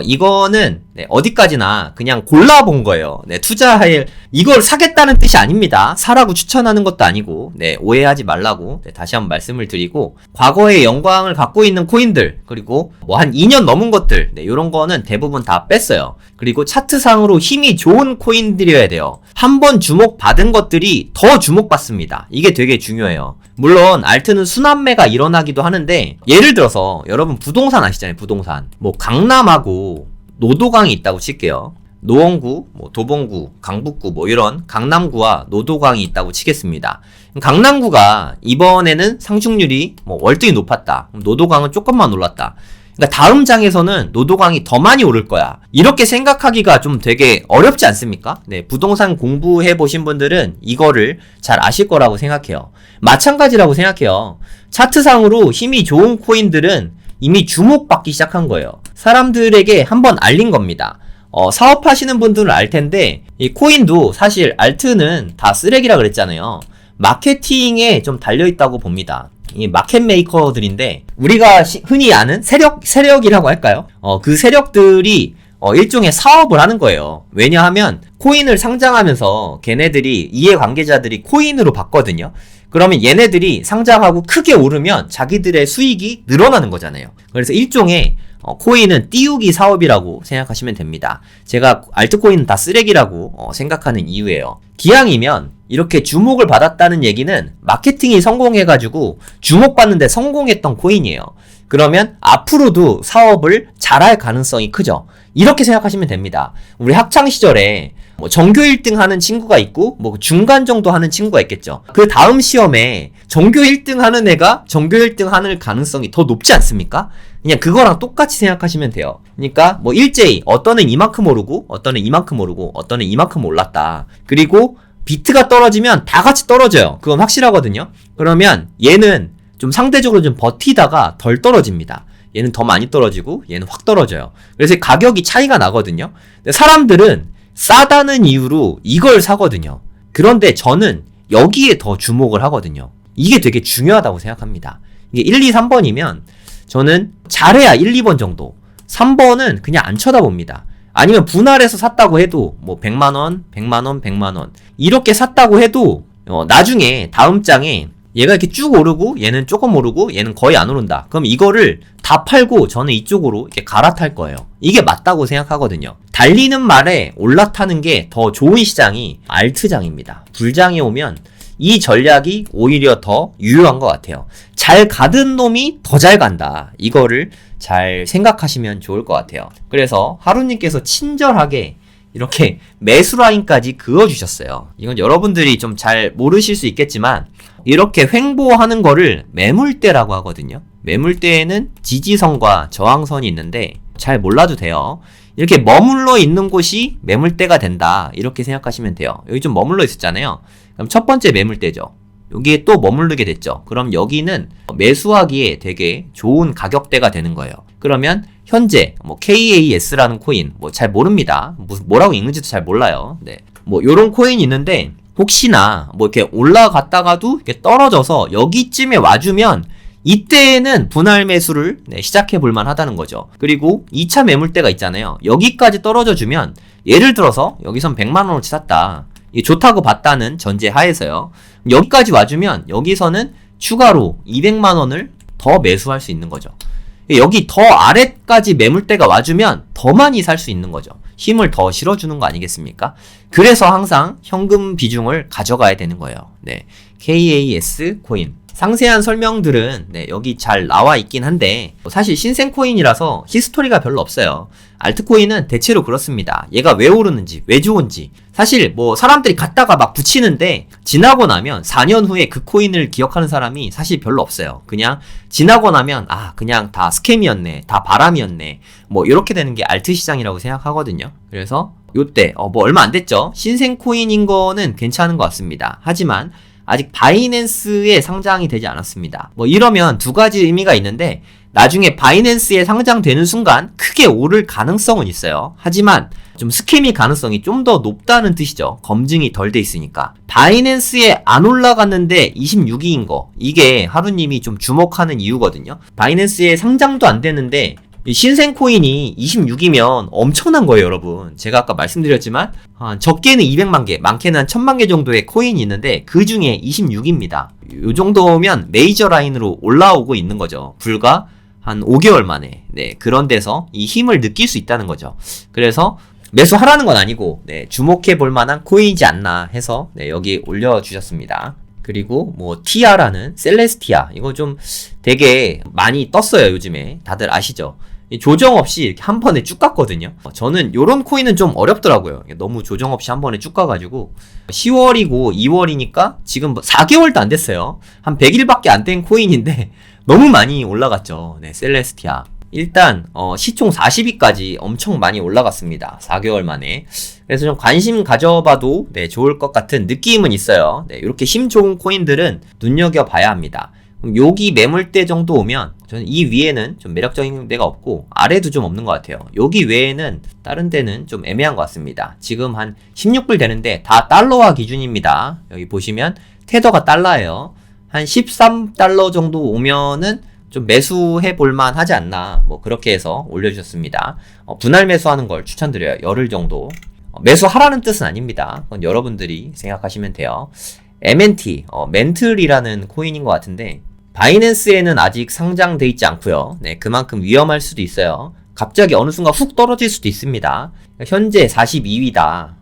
이거는 어디까지나 그냥 골라본 거예요. 투자할 이걸 사겠다는 뜻이 아닙니다. 사라고 추천하는 것도 아니고 오해하지 말라고 다시 한번 말씀을 드리고, 과거의 영광을 갖고 있는 코인들, 그리고 한 2년 넘은 것들 이런 거는 대부분 다 뺐어요. 그리고 차트상으로 힘이 좋은 코인들이어야 돼요. 한번 주목받은 것들이 더 주목받습니다. 이게 되게 중요해요. 물론 알트는 순환매가 일어나기도 하는데, 예를 들어서 여러분 부동산 아시잖아요. 부동산 강남하고 노도강이 있다고 칠게요. 노원구, 도봉구, 강북구 이런 강남구와 노도강이 있다고 치겠습니다. 강남구가 이번에는 상승률이 월등히 높았다. 노도강은 조금만 올랐다. 그러니까 다음 장에서는 노도강이 더 많이 오를 거야. 이렇게 생각하기가 좀 되게 어렵지 않습니까? 부동산 공부해 보신 분들은 이거를 잘 아실 거라고 생각해요. 마찬가지라고 생각해요. 차트상으로 힘이 좋은 코인들은 이미 주목받기 시작한 거예요. 사람들에게 한번 알린 겁니다. 사업하시는 분들은 알 텐데, 이 코인도 사실 알트는 다 쓰레기라 그랬잖아요. 마케팅에 좀 달려있다고 봅니다. 이 마켓 메이커들인데, 우리가 흔히 아는 세력이라고 할까요? 그 세력들이 일종의 사업을 하는 거예요. 왜냐하면 코인을 상장하면서 걔네들이, 이해관계자들이 코인으로 받거든요. 그러면 얘네들이 상장하고 크게 오르면 자기들의 수익이 늘어나는 거잖아요. 그래서 일종의 코인은 띄우기 사업이라고 생각하시면 됩니다. 제가 알트코인은 다 쓰레기라고 생각하는 이유예요. 기왕이면 이렇게 주목을 받았다는 얘기는 마케팅이 성공해가지고 주목받는데 성공했던 코인이에요. 그러면 앞으로도 사업을 잘할 가능성이 크죠. 이렇게 생각하시면 됩니다. 우리 학창시절에 전교 1등 하는 친구가 있고 중간 정도 하는 친구가 있겠죠. 그 다음 시험에 전교 1등 하는 애가 전교 1등 하는 가능성이 더 높지 않습니까? 그냥 그거랑 똑같이 생각하시면 돼요. 그러니까 일제히 어떤 애 이만큼 오르고 어떤 애 이만큼 오르고 어떤 애 이만큼 올랐다. 그리고 비트가 떨어지면 다 같이 떨어져요. 그건 확실하거든요. 그러면 얘는 좀 상대적으로 좀 버티다가 덜 떨어집니다. 얘는 더 많이 떨어지고 얘는 확 떨어져요. 그래서 가격이 차이가 나거든요. 근데 사람들은 싸다는 이유로 이걸 사거든요. 그런데 저는 여기에 더 주목을 하거든요. 이게 되게 중요하다고 생각합니다. 이게 1, 2, 3번이면 저는 잘해야 1, 2번 정도. 3번은 그냥 안 쳐다봅니다. 아니면 분할해서 샀다고 해도 100만원, 100만원, 100만원 이렇게 샀다고 해도 나중에 다음 장에 얘가 이렇게 쭉 오르고 얘는 조금 오르고 얘는 거의 안 오른다. 그럼 이거를 다 팔고 저는 이쪽으로 이렇게 갈아탈 거예요. 이게 맞다고 생각하거든요. 달리는 말에 올라타는 게 더 좋은 시장이 알트장입니다. 불장이 오면 이 전략이 오히려 더 유효한 것 같아요. 잘 가든 놈이 더 잘 간다. 이거를 잘 생각하시면 좋을 것 같아요. 그래서 하루님께서 친절하게 이렇게 매수 라인까지 그어주셨어요. 이건 여러분들이 좀 잘 모르실 수 있겠지만 이렇게 횡보하는 거를 매물대라고 하거든요. 매물대에는 지지선과 저항선이 있는데 잘 몰라도 돼요. 이렇게 머물러 있는 곳이 매물대가 된다. 이렇게 생각하시면 돼요. 여기 좀 머물러 있었잖아요. 그럼 첫 번째 매물대죠. 여기에 또 머무르게 됐죠. 그럼 여기는 매수하기에 되게 좋은 가격대가 되는 거예요. 그러면 현재 KAS라는 코인 잘 모릅니다. 뭐라고 읽는지도 잘 몰라요. 요런 코인이 있는데 혹시나 이렇게 올라갔다가도 이렇게 떨어져서 여기쯤에 와주면 이때는 분할 매수를 시작해 볼 만하다는 거죠. 그리고 2차 매물대가 있잖아요. 여기까지 떨어져 주면 예를 들어서 여기선 100만 원어치 샀다. 이게 좋다고 봤다는 전제 하에서요. 여기까지 와주면 여기서는 추가로 200만 원을 더 매수할 수 있는 거죠. 여기 더 아래까지 매물대가 와주면 더 많이 살 수 있는 거죠. 힘을 더 실어주는 거 아니겠습니까? 그래서 항상 현금 비중을 가져가야 되는 거예요. 네, KAS 코인. 상세한 설명들은 여기 잘 나와 있긴 한데 사실 신생 코인이라서 히스토리가 별로 없어요. 알트코인은 대체로 그렇습니다. 얘가 왜 오르는지, 왜 좋은지. 사실 뭐 사람들이 갖다가 막 붙이는데 지나고 나면 4년 후에 그 코인을 기억하는 사람이 사실 별로 없어요. 그냥 지나고 나면 그냥 다 스캠이었네, 다 바람이었네, 뭐 이렇게 되는 게 알트 시장이라고 생각하거든요. 그래서 요때 뭐 얼마 안 됐죠. 신생 코인인 거는 괜찮은 것 같습니다. 하지만 아직 바이낸스에 상장이 되지 않았습니다. 뭐 이러면 두 가지 의미가 있는데 나중에 바이낸스에 상장되는 순간 크게 오를 가능성은 있어요. 하지만 좀 스캠이 가능성이 좀 더 높다는 뜻이죠. 검증이 덜 돼 있으니까. 바이낸스에 안 올라갔는데 26위인 거, 이게 하루님이 좀 주목하는 이유거든요. 바이낸스에 상장도 안 됐는데 신생 코인이 26이면 엄청난 거예요, 여러분. 제가 아까 말씀드렸지만 적게는 200만 개, 많게는 한 1000만 개 정도의 코인이 있는데 그 중에 26입니다. 요 정도면 메이저 라인으로 올라오고 있는 거죠. 불과 한 5개월 만에. 네, 그런 데서 이 힘을 느낄 수 있다는 거죠. 그래서 매수하라는 건 아니고 주목해 볼 만한 코인이지 않나 해서 여기 올려주셨습니다. 그리고 뭐 티아라는 셀레스티아, 이거 좀 되게 많이 떴어요. 요즘에 다들 아시죠? 조정 없이 이렇게 한 번에 쭉 갔거든요. 저는 요런 코인은 좀 어렵더라고요. 너무 조정 없이 한 번에 쭉 가가지고 10월이고 2월이니까 지금 4개월도 안 됐어요. 한 100일밖에 안 된 코인인데 너무 많이 올라갔죠. 네, 셀레스티아. 일단 시총 40위까지 엄청 많이 올라갔습니다. 4개월 만에. 그래서 좀 관심 가져봐도 좋을 것 같은 느낌은 있어요. 이렇게 힘 좋은 코인들은 눈여겨봐야 합니다. 그럼 여기 매물대 정도 오면 저는 이 위에는 좀 매력적인 데가 없고 아래도 좀 없는 것 같아요. 여기 외에는 다른 데는 좀 애매한 것 같습니다. 지금 한 16불 되는데 다 달러화 기준입니다. 여기 보시면 테더가 달러예요. 한 13달러 정도 오면은 좀 매수해 볼만 하지 않나, 뭐 그렇게 해서 올려주셨습니다. 분할 매수하는 걸 추천드려요. 열흘 정도. 매수하라는 뜻은 아닙니다. 그건 여러분들이 생각하시면 돼요. MNT, 멘틀이라는 코인인 것 같은데 바이낸스에는 아직 상장돼 있지 않고요. 네, 그만큼 위험할 수도 있어요. 갑자기 어느 순간 훅 떨어질 수도 있습니다. 현재 42위다.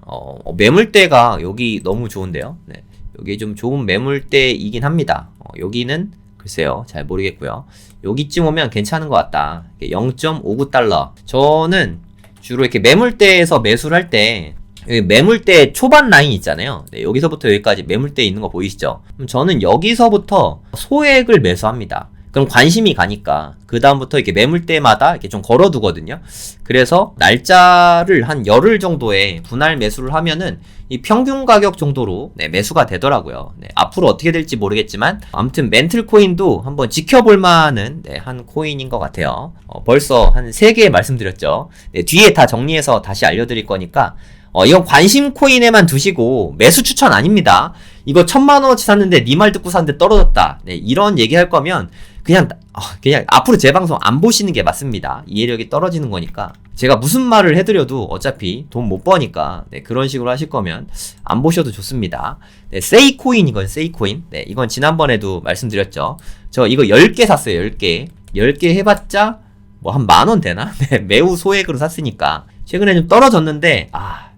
매물대가 여기 너무 좋은데요. 네, 여기 좀 좋은 매물대이긴 합니다. 여기는 글쎄요, 잘 모르겠고요. 여기쯤 오면 괜찮은 것 같다. 0.59달러. 저는 주로 이렇게 매물대에서 매수를 할 때 여기 매물대 초반 라인 있잖아요. 네, 여기서부터 여기까지 매물대 있는 거 보이시죠? 그럼 저는 여기서부터 소액을 매수합니다. 그럼 관심이 가니까 그 다음부터 이렇게 매물대마다 이렇게 좀 걸어두거든요. 그래서 날짜를 한 열흘 정도에 분할 매수를 하면은 이 평균 가격 정도로 매수가 되더라고요. 앞으로 어떻게 될지 모르겠지만 아무튼 멘틀 코인도 한번 지켜볼 만한 한 코인인 것 같아요. 벌써 한 3개 말씀드렸죠. 뒤에 다 정리해서 다시 알려드릴 거니까 이건 관심 코인에만 두시고 매수 추천 아닙니다. 이거 1000만원어치 샀는데 니 말 듣고 샀는데 떨어졌다. 이런 얘기 할 거면 그냥 앞으로 제 방송 안 보시는 게 맞습니다. 이해력이 떨어지는 거니까. 제가 무슨 말을 해드려도 어차피 돈 못 버니까 그런 식으로 하실 거면 안 보셔도 좋습니다. 세이코인, 이건 세이코인. 이건 지난번에도 말씀드렸죠. 저 이거 10개 샀어요. 10개. 10개 해봤자 뭐 한 10,000원 되나? 매우 소액으로 샀으니까. 최근에 좀 떨어졌는데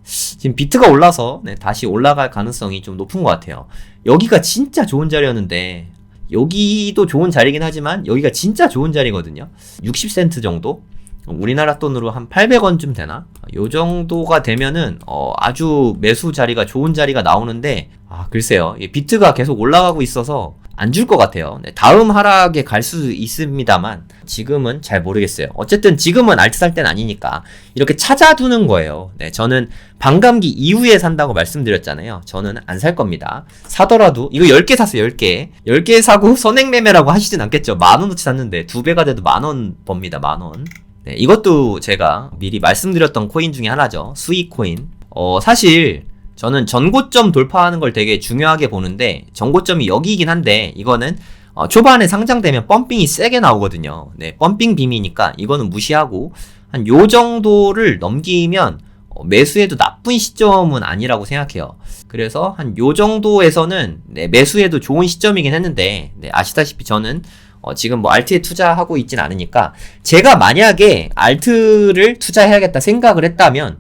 지금 비트가 올라서 다시 올라갈 가능성이 좀 높은 것 같아요. 여기가 진짜 좋은 자리였는데 여기도 좋은 자리긴 하지만 여기가 진짜 좋은 자리거든요. 60센트 정도? 우리나라 돈으로 한 800원쯤 되나? 요 정도가 되면은 아주 매수 자리가 좋은 자리가 나오는데 글쎄요. 비트가 계속 올라가고 있어서 안 줄 것 같아요. 다음 하락에 갈 수 있습니다만 지금은 잘 모르겠어요. 어쨌든 지금은 알트 살 땐 아니니까 이렇게 찾아두는 거예요. 저는 반감기 이후에 산다고 말씀드렸잖아요. 저는 안 살 겁니다. 사더라도 이거 10개 샀어요. 10개. 10개 사고 선행매매라고 하시진 않겠죠. 10,000원어치 샀는데 2배가 돼도 10,000원 법니다. 10,000원. 이것도 제가 미리 말씀드렸던 코인 중에 하나죠. 수익 코인. 사실 저는 전고점 돌파하는 걸 되게 중요하게 보는데 전고점이 여기이긴 한데 이거는 초반에 상장되면 펌핑이 세게 나오거든요. 네, 펌핑 빔이니까 이거는 무시하고 한 요 정도를 넘기면 매수해도 나쁜 시점은 아니라고 생각해요. 그래서 한 요 정도에서는 네, 매수해도 좋은 시점이긴 했는데 네, 아시다시피 저는 지금 뭐 알트에 투자하고 있진 않으니까 제가 만약에 알트를 투자해야겠다 생각을 했다면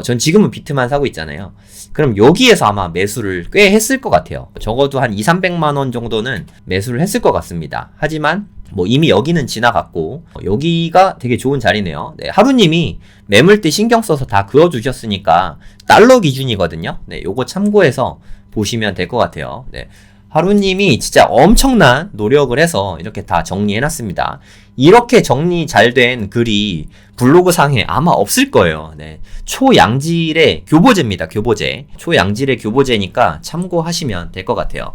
전 지금은 비트만 사고 있잖아요. 그럼 여기에서 아마 매수를 꽤 했을 것 같아요. 적어도 한 200~300만 원 정도는 매수를 했을 것 같습니다. 하지만 뭐 이미 여기는 지나갔고 여기가 되게 좋은 자리네요. 네, 하루님이 매물대 신경 써서 다 그어주셨으니까 달러 기준이거든요. 네, 요거 참고해서 보시면 될 것 같아요. 네, 하루님이 진짜 엄청난 노력을 해서 이렇게 다 정리해놨습니다. 이렇게 정리 잘 된 글이 블로그 상에 아마 없을 거예요. 네. 초양질의 교보제입니다. 교보제. 초양질의 교보제니까 참고하시면 될 것 같아요.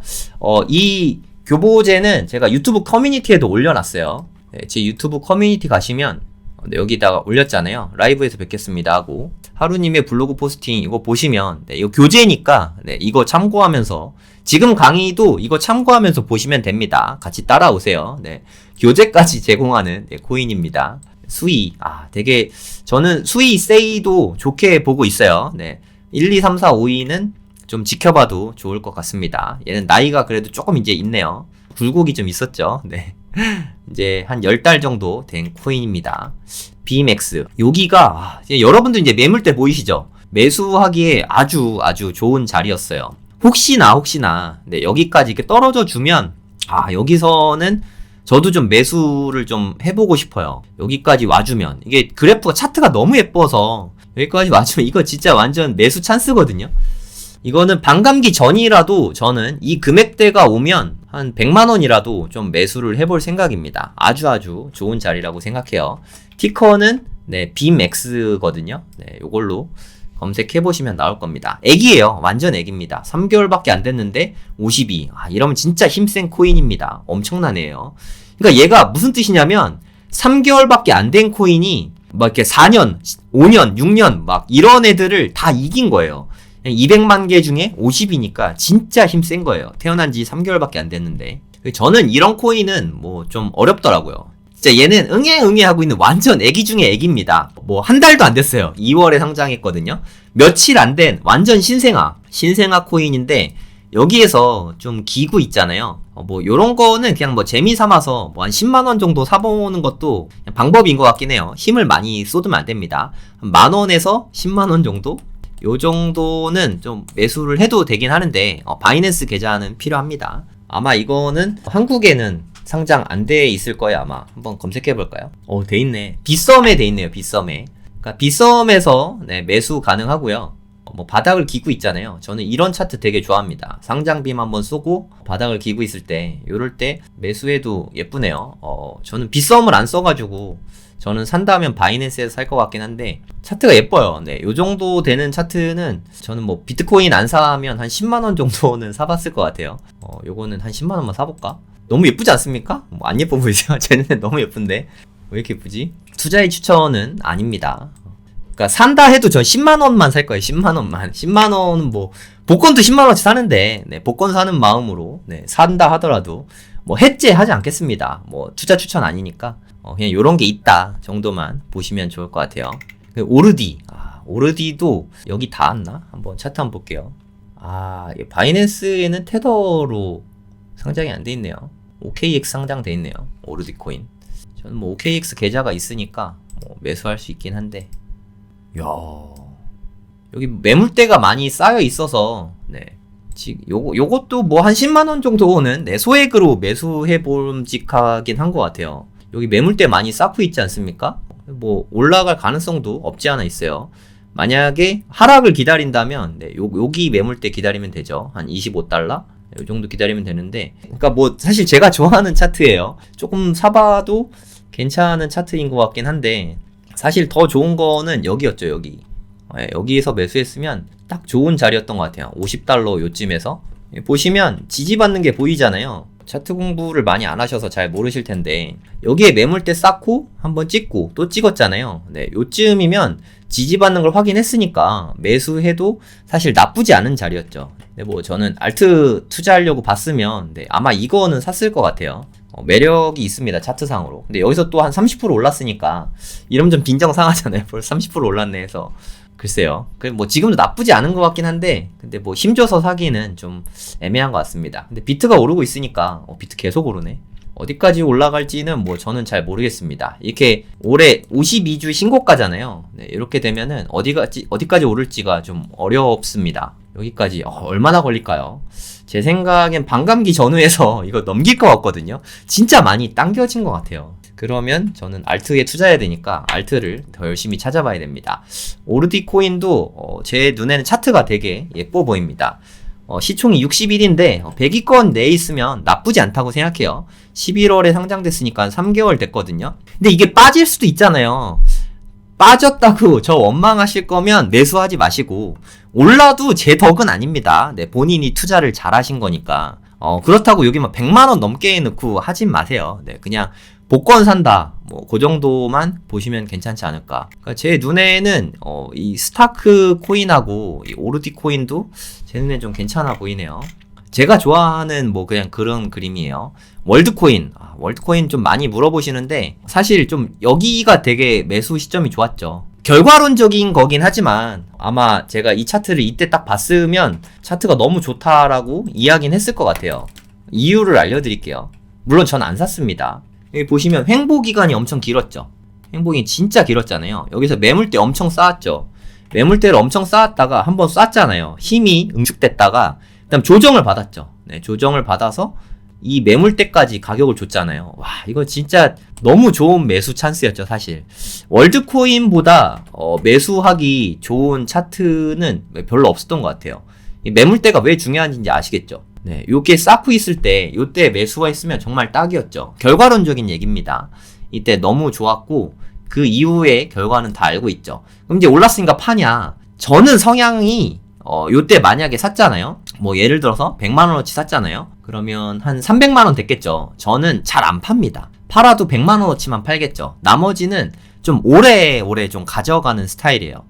이 교보제는 제가 유튜브 커뮤니티에도 올려놨어요. 네, 제 유튜브 커뮤니티 가시면 네, 여기다가 올렸잖아요. 라이브에서 뵙겠습니다 하고 하루님의 블로그 포스팅 이거 보시면 네, 이거 교재니까 네, 이거 참고하면서 지금 강의도 이거 참고하면서 보시면 됩니다. 같이 따라오세요. 네, 교재까지 제공하는 네, 코인입니다. 수익 되게 저는 수익 세이도 좋게 보고 있어요. 네, 1, 2, 3, 4, 5위는 좀 지켜봐도 좋을 것 같습니다. 얘는 나이가 그래도 조금 이제 있네요. 굴곡이 좀 있었죠. 네. 이제 한 10달 정도 된 코인입니다. BMX. 여기가, 여러분들 이제 매물대 보이시죠? 매수하기에 아주 좋은 자리였어요. 혹시나, 네, 여기까지 이렇게 떨어져 주면, 여기서는 저도 좀 매수를 좀 해보고 싶어요. 여기까지 와주면. 이게 그래프가 차트가 너무 예뻐서, 여기까지 와주면 이거 진짜 완전 매수 찬스거든요? 이거는 반감기 전이라도 저는 이 금액대가 오면 한 100만원이라도 좀 매수를 해볼 생각입니다. 아주 좋은 자리라고 생각해요. 티커는 네, BMX거든요. 네, 요걸로 검색해보시면 나올 겁니다. 애기예요. 완전 애기입니다. 3개월밖에 안 됐는데 52. 이러면 진짜 힘센 코인입니다. 엄청나네요. 그러니까 얘가 무슨 뜻이냐면 3개월밖에 안 된 코인이 막 이렇게 4년, 5년, 6년 막 이런 애들을 다 이긴 거예요. 200만 개 중에 50이니까 진짜 힘센 거예요. 태어난 지 3개월밖에 안 됐는데. 저는 이런 코인은 뭐 좀 어렵더라고요. 진짜 얘는 응애 하고 있는 완전 애기 중에 애기입니다. 뭐 한 달도 안 됐어요. 2월에 상장했거든요. 며칠 안 된 완전 신생아 코인인데 여기에서 좀 기구 있잖아요. 뭐 요런 거는 그냥 뭐 재미 삼아서 뭐 한 10만 원 정도 사보는 것도 방법인 것 같긴 해요. 힘을 많이 쏟으면 안 됩니다. 한 10,000원에서 10만 원 정도? 요 정도는 좀 매수를 해도 되긴 하는데 바이낸스 계좌는 필요합니다. 아마 이거는 한국에는 상장 안 돼 있을 거예요. 아마 한번 검색해 볼까요? 돼 있네. 빗썸에 돼 있네요. 빗썸에. 그러니까 빗썸에서 네, 매수 가능하고요. 뭐 바닥을 기고 있잖아요. 저는 이런 차트 되게 좋아합니다. 상장빔 한번 쏘고 바닥을 기고 있을 때 요럴 때 매수해도 예쁘네요. 저는 빗썸을 안 써가지고 저는 산다면 바이낸스에서 살 것 같긴 한데 차트가 예뻐요. 네, 요 정도 되는 차트는 저는 뭐 비트코인 안 사면 한 10만원 정도는 사봤을 것 같아요. 요거는 한 10만원만 사볼까? 너무 예쁘지 않습니까? 뭐 안 예뻐 보이세요? 쟤는 너무 예쁜데 왜 이렇게 예쁘지? 투자의 추천은 아닙니다. 그러니까 산다 해도 저 10만원만 살 거예요. 10만원만. 10만원은 뭐 복권도 10만원치 사는데 네, 복권 사는 마음으로 네, 산다 하더라도 뭐 해제하지 않겠습니다. 뭐 투자 추천 아니니까 그냥 요런 게 있다 정도만 보시면 좋을 것 같아요. 오르디. 오르디도 여기 닿았나? 한번 차트 한번 볼게요. 바이낸스에는 테더로 상장이 안 돼 있네요. OKX 상장돼 있네요. 오르디 코인. 저는 뭐 OKX 계좌가 있으니까 뭐 매수할 수 있긴 한데. 야, 여기 매물대가 많이 쌓여 있어서 네. 지금 요것도 뭐 한 10만 원 정도는 네, 소액으로 매수해 볼직하긴 한 것 같아요. 여기 매물대 많이 쌓고 있지 않습니까? 뭐 올라갈 가능성도 없지 않아 있어요. 만약에 하락을 기다린다면 네, 여기 매물대 기다리면 되죠. 한 25달러? 이 정도 기다리면 되는데 그러니까 뭐 사실 제가 좋아하는 차트예요. 조금 사봐도 괜찮은 차트인 것 같긴 한데 사실 더 좋은 거는 여기였죠. 여기. 여기에서 매수했으면 딱 좋은 자리였던 것 같아요. 50달러 요쯤에서 보시면 지지받는 게 보이잖아요. 차트 공부를 많이 안 하셔서 잘 모르실 텐데 여기에 매물대 쌓고 한번 찍고 또 찍었잖아요. 네, 요쯤이면 지지받는 걸 확인했으니까 매수해도 사실 나쁘지 않은 자리였죠. 네, 뭐 저는 알트 투자하려고 봤으면 네, 아마 이거는 샀을 것 같아요. 매력이 있습니다, 차트상으로. 근데 여기서 또 한 30% 올랐으니까 이러면 좀 빈정상하잖아요. 벌써 30% 올랐네 해서. 글쎄요. 뭐 지금도 나쁘지 않은 것 같긴 한데, 근데 뭐 힘줘서 사기는 좀 애매한 것 같습니다. 근데 비트가 오르고 있으니까 비트 계속 오르네. 어디까지 올라갈지는 뭐 저는 잘 모르겠습니다. 이렇게 올해 52주 신고가잖아요. 네, 이렇게 되면은 어디까지 오를지가 좀 어렵습니다. 여기까지 얼마나 걸릴까요? 제 생각엔 반감기 전후에서 이거 넘길 것 같거든요. 진짜 많이 당겨진 것 같아요. 그러면 저는 알트에 투자해야 되니까 알트를 더 열심히 찾아봐야 됩니다. 오르디 코인도 제 눈에는 차트가 되게 예뻐 보입니다. 시총이 61인데 100위권 내에 있으면 나쁘지 않다고 생각해요. 11월에 상장됐으니까 3개월 됐거든요. 근데 이게 빠질 수도 있잖아요. 빠졌다고 저 원망하실 거면 매수하지 마시고, 올라도 제 덕은 아닙니다. 네, 본인이 투자를 잘하신 거니까. 그렇다고 여기 막 100만원 넘게 넣고 하진 마세요. 네, 그냥 복권 산다, 뭐 그 정도만 보시면 괜찮지 않을까. 그러니까 제 눈에는 이 스타크 코인하고 이 오르디 코인도 제 눈에 좀 괜찮아 보이네요. 제가 좋아하는 뭐 그냥 그런 그림이에요. 월드코인, 월드코인 좀 많이 물어보시는데 사실 좀 여기가 되게 매수 시점이 좋았죠. 결과론적인 거긴 하지만 아마 제가 이 차트를 이때 딱 봤으면 차트가 너무 좋다라고 이야기는 했을 것 같아요. 이유를 알려드릴게요. 물론 전 안 샀습니다. 여기 보시면 횡보 기간이 엄청 길었죠. 횡보기 진짜 길었잖아요. 여기서 매물대 엄청 쌓았죠. 매물대를 엄청 쌓았다가 한번 쐈잖아요. 힘이 응축됐다가 그다음 조정을 받았죠. 네, 조정을 받아서 이 매물대까지 가격을 줬잖아요. 와, 이거 진짜 너무 좋은 매수 찬스였죠, 사실. 월드코인보다 매수하기 좋은 차트는 별로 없었던 것 같아요. 이 매물대가 왜 중요한지 아시겠죠? 네, 요게 쌓고 있을 때, 요때 매수가 있으면 정말 딱이었죠. 결과론적인 얘기입니다. 이때 너무 좋았고, 그 이후의 결과는 다 알고 있죠. 그럼 이제 올랐으니까 파냐? 저는 성향이, 요때 만약에 샀잖아요? 뭐 예를 들어서 100만원어치 샀잖아요? 그러면 한 300만원 됐겠죠. 저는 잘 안 팝니다. 팔아도 100만원어치만 팔겠죠. 나머지는 좀 오래오래 좀 가져가는 스타일이에요.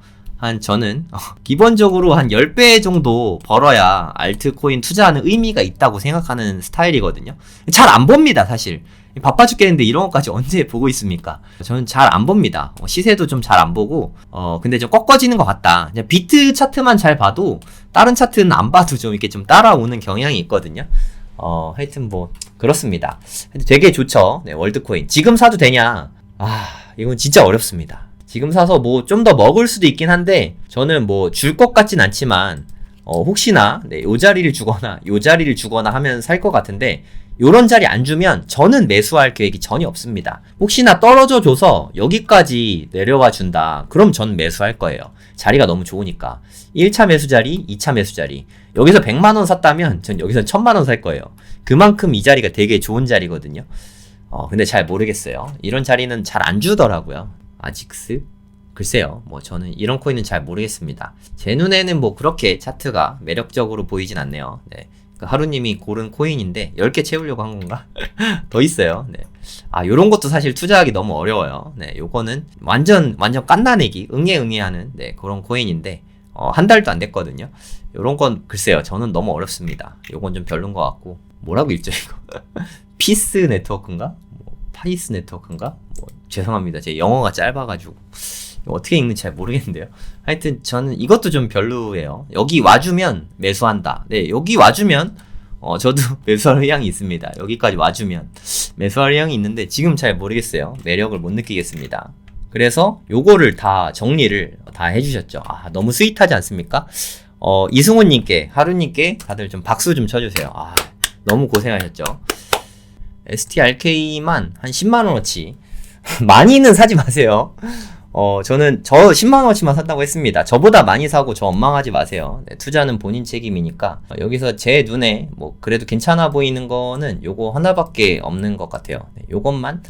저는 기본적으로 한 10배 정도 벌어야 알트코인 투자하는 의미가 있다고 생각하는 스타일이거든요. 잘 안 봅니다, 사실. 바빠 죽겠는데 이런 것까지 언제 보고 있습니까? 저는 잘 안 봅니다. 시세도 좀 잘 안 보고, 근데 좀 꺾어지는 것 같다. 그냥 비트 차트만 잘 봐도 다른 차트는 안 봐도 좀 이렇게 좀 따라오는 경향이 있거든요. 하여튼 뭐 그렇습니다. 되게 좋죠. 네, 월드코인. 지금 사도 되냐? 이건 진짜 어렵습니다. 지금 사서 뭐 좀 더 먹을 수도 있긴 한데 저는 뭐 줄 것 같진 않지만 혹시나 네, 요 자리를 주거나 요 자리를 주거나 하면 살 것 같은데, 요런 자리 안 주면 저는 매수할 계획이 전혀 없습니다. 혹시나 떨어져 줘서 여기까지 내려와 준다, 그럼 전 매수할 거예요. 자리가 너무 좋으니까. 1차 매수 자리, 2차 매수 자리. 여기서 100만원 샀다면 전 여기서 1000만원 살 거예요. 그만큼 이 자리가 되게 좋은 자리거든요. 근데 잘 모르겠어요. 이런 자리는 잘 안 주더라고요. 아직스? 글쎄요. 뭐 저는 이런 코인은 잘 모르겠습니다. 제 눈에는 뭐 그렇게 차트가 매력적으로 보이진 않네요. 네. 하루님이 고른 코인인데 10개 채우려고 한 건가? 더 있어요. 네. 요런 것도 사실 투자하기 너무 어려워요. 네. 요거는 완전 깐나내기, 응애응애하는 네, 그런 코인인데 한 달도 안 됐거든요. 요런 건 글쎄요. 저는 너무 어렵습니다. 요건 좀 별론 것 같고. 뭐라고 읽죠, 이거? 피스 네트워크인가? 파이스 네트워크인가? 뭐 죄송합니다. 제 영어가 짧아가지고 어떻게 읽는지 잘 모르겠는데요. 하여튼 저는 이것도 좀 별로예요. 여기 와주면 매수한다. 네, 여기 와주면 저도 매수할 의향이 있습니다. 여기까지 와주면 매수할 의향이 있는데 지금 잘 모르겠어요. 매력을 못 느끼겠습니다. 그래서 요거를 다 정리를 다 해주셨죠. 너무 스윗하지 않습니까? 이승훈님께, 하루님께 다들 좀 박수 좀 쳐주세요. 너무 고생하셨죠. STRK만 한 10만원어치 많이는 사지 마세요. 저는 10만원어치만 산다고 했습니다. 저보다 많이 사고 저 원망하지 마세요. 네, 투자는 본인 책임이니까. 여기서 제 눈에 뭐 그래도 괜찮아 보이는 거는 요거 하나밖에 없는 것 같아요. 네, 요것만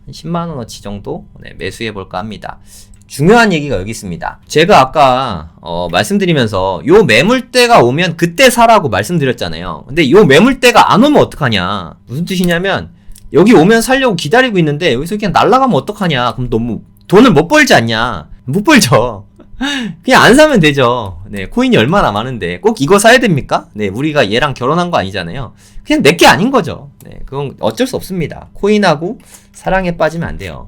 10만원어치 정도 네, 매수해볼까 합니다. 중요한 얘기가 여기 있습니다. 제가 아까 말씀드리면서 요 매물대가 오면 그때 사라고 말씀드렸잖아요. 근데 요 매물대가 안 오면 어떡하냐. 무슨 뜻이냐면 여기 오면 살려고 기다리고 있는데 여기서 그냥 날아가면 어떡하냐. 그럼 너무 돈을 못 벌지 않냐. 못 벌죠. 그냥 안 사면 되죠. 네, 코인이 얼마나 많은데 꼭 이거 사야 됩니까? 네, 우리가 얘랑 결혼한 거 아니잖아요. 그냥 내게 아닌 거죠. 네, 그건 어쩔 수 없습니다. 코인하고 사랑에 빠지면 안 돼요.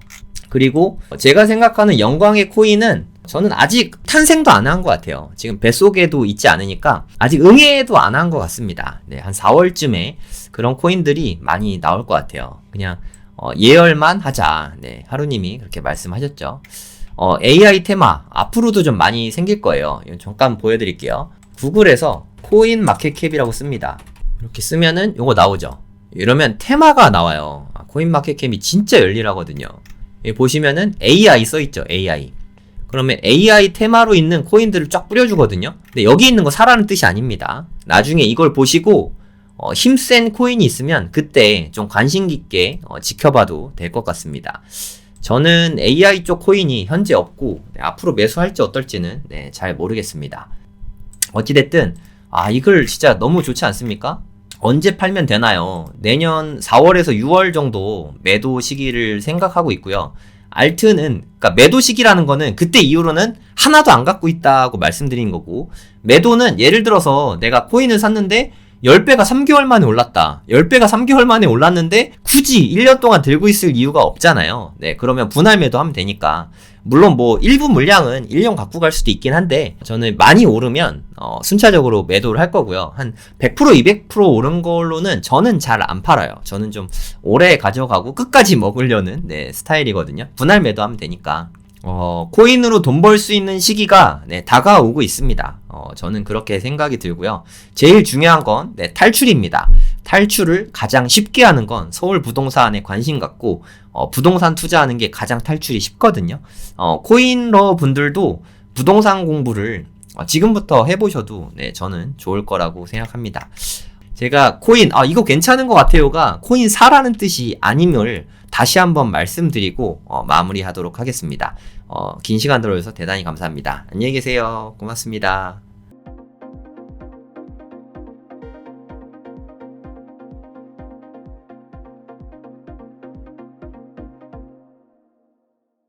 그리고 제가 생각하는 영광의 코인은 저는 아직 탄생도 안 한 것 같아요. 지금 뱃속에도 있지 않으니까 아직 응애도 안 한 것 같습니다. 네, 한 4월쯤에 그런 코인들이 많이 나올 것 같아요. 그냥 예열만 하자. 네, 하루님이 그렇게 말씀하셨죠. AI 테마 앞으로도 좀 많이 생길 거예요. 이건 잠깐 보여드릴게요. 구글에서 코인 마켓캡이라고 씁니다. 이렇게 쓰면은 요거 나오죠. 이러면 테마가 나와요. 코인 마켓캡이 진짜 열일하거든요. 여기 보시면은 AI 써있죠. AI. 그러면 AI 테마로 있는 코인들을 쫙 뿌려주거든요. 근데 여기 있는 거 사라는 뜻이 아닙니다. 나중에 이걸 보시고 힘센 코인이 있으면 그때 좀 관심 깊게 지켜봐도 될 것 같습니다. 저는 AI 쪽 코인이 현재 없고 앞으로 매수할지 어떨지는 잘 모르겠습니다. 어찌됐든 이걸 진짜 너무 좋지 않습니까? 언제 팔면 되나요? 내년 4월에서 6월 정도 매도 시기를 생각하고 있고요. 알트는 그러니까 매도 시기라는 거는 그때 이후로는 하나도 안 갖고 있다고 말씀드린 거고, 매도는 예를 들어서 내가 코인을 샀는데 10배가 3개월 만에 올랐다. 10배가 3개월 만에 올랐는데 굳이 1년 동안 들고 있을 이유가 없잖아요. 네, 그러면 분할 매도하면 되니까. 물론 뭐 일부 물량은 1년 갖고 갈 수도 있긴 한데 저는 많이 오르면 순차적으로 매도를 할 거고요. 한 100% 200% 오른 걸로는 저는 잘 안 팔아요. 저는 좀 오래 가져가고 끝까지 먹으려는 스타일이거든요. 분할 매도하면 되니까. 코인으로 돈 벌 수 있는 시기가 다가오고 있습니다. 저는 그렇게 생각이 들고요. 제일 중요한 건 탈출입니다. 탈출을 가장 쉽게 하는 건 서울 부동산에 관심 갖고 부동산 투자하는 게 가장 탈출이 쉽거든요. 코인러 분들도 부동산 공부를 지금부터 해보셔도 저는 좋을 거라고 생각합니다. 제가 코인 이거 괜찮은 것 같아요가 코인 사라는 뜻이 아님을 다시 한번 말씀드리고 마무리하도록 하겠습니다. 긴 시간 들어주셔서 대단히 감사합니다. 안녕히 계세요. 고맙습니다.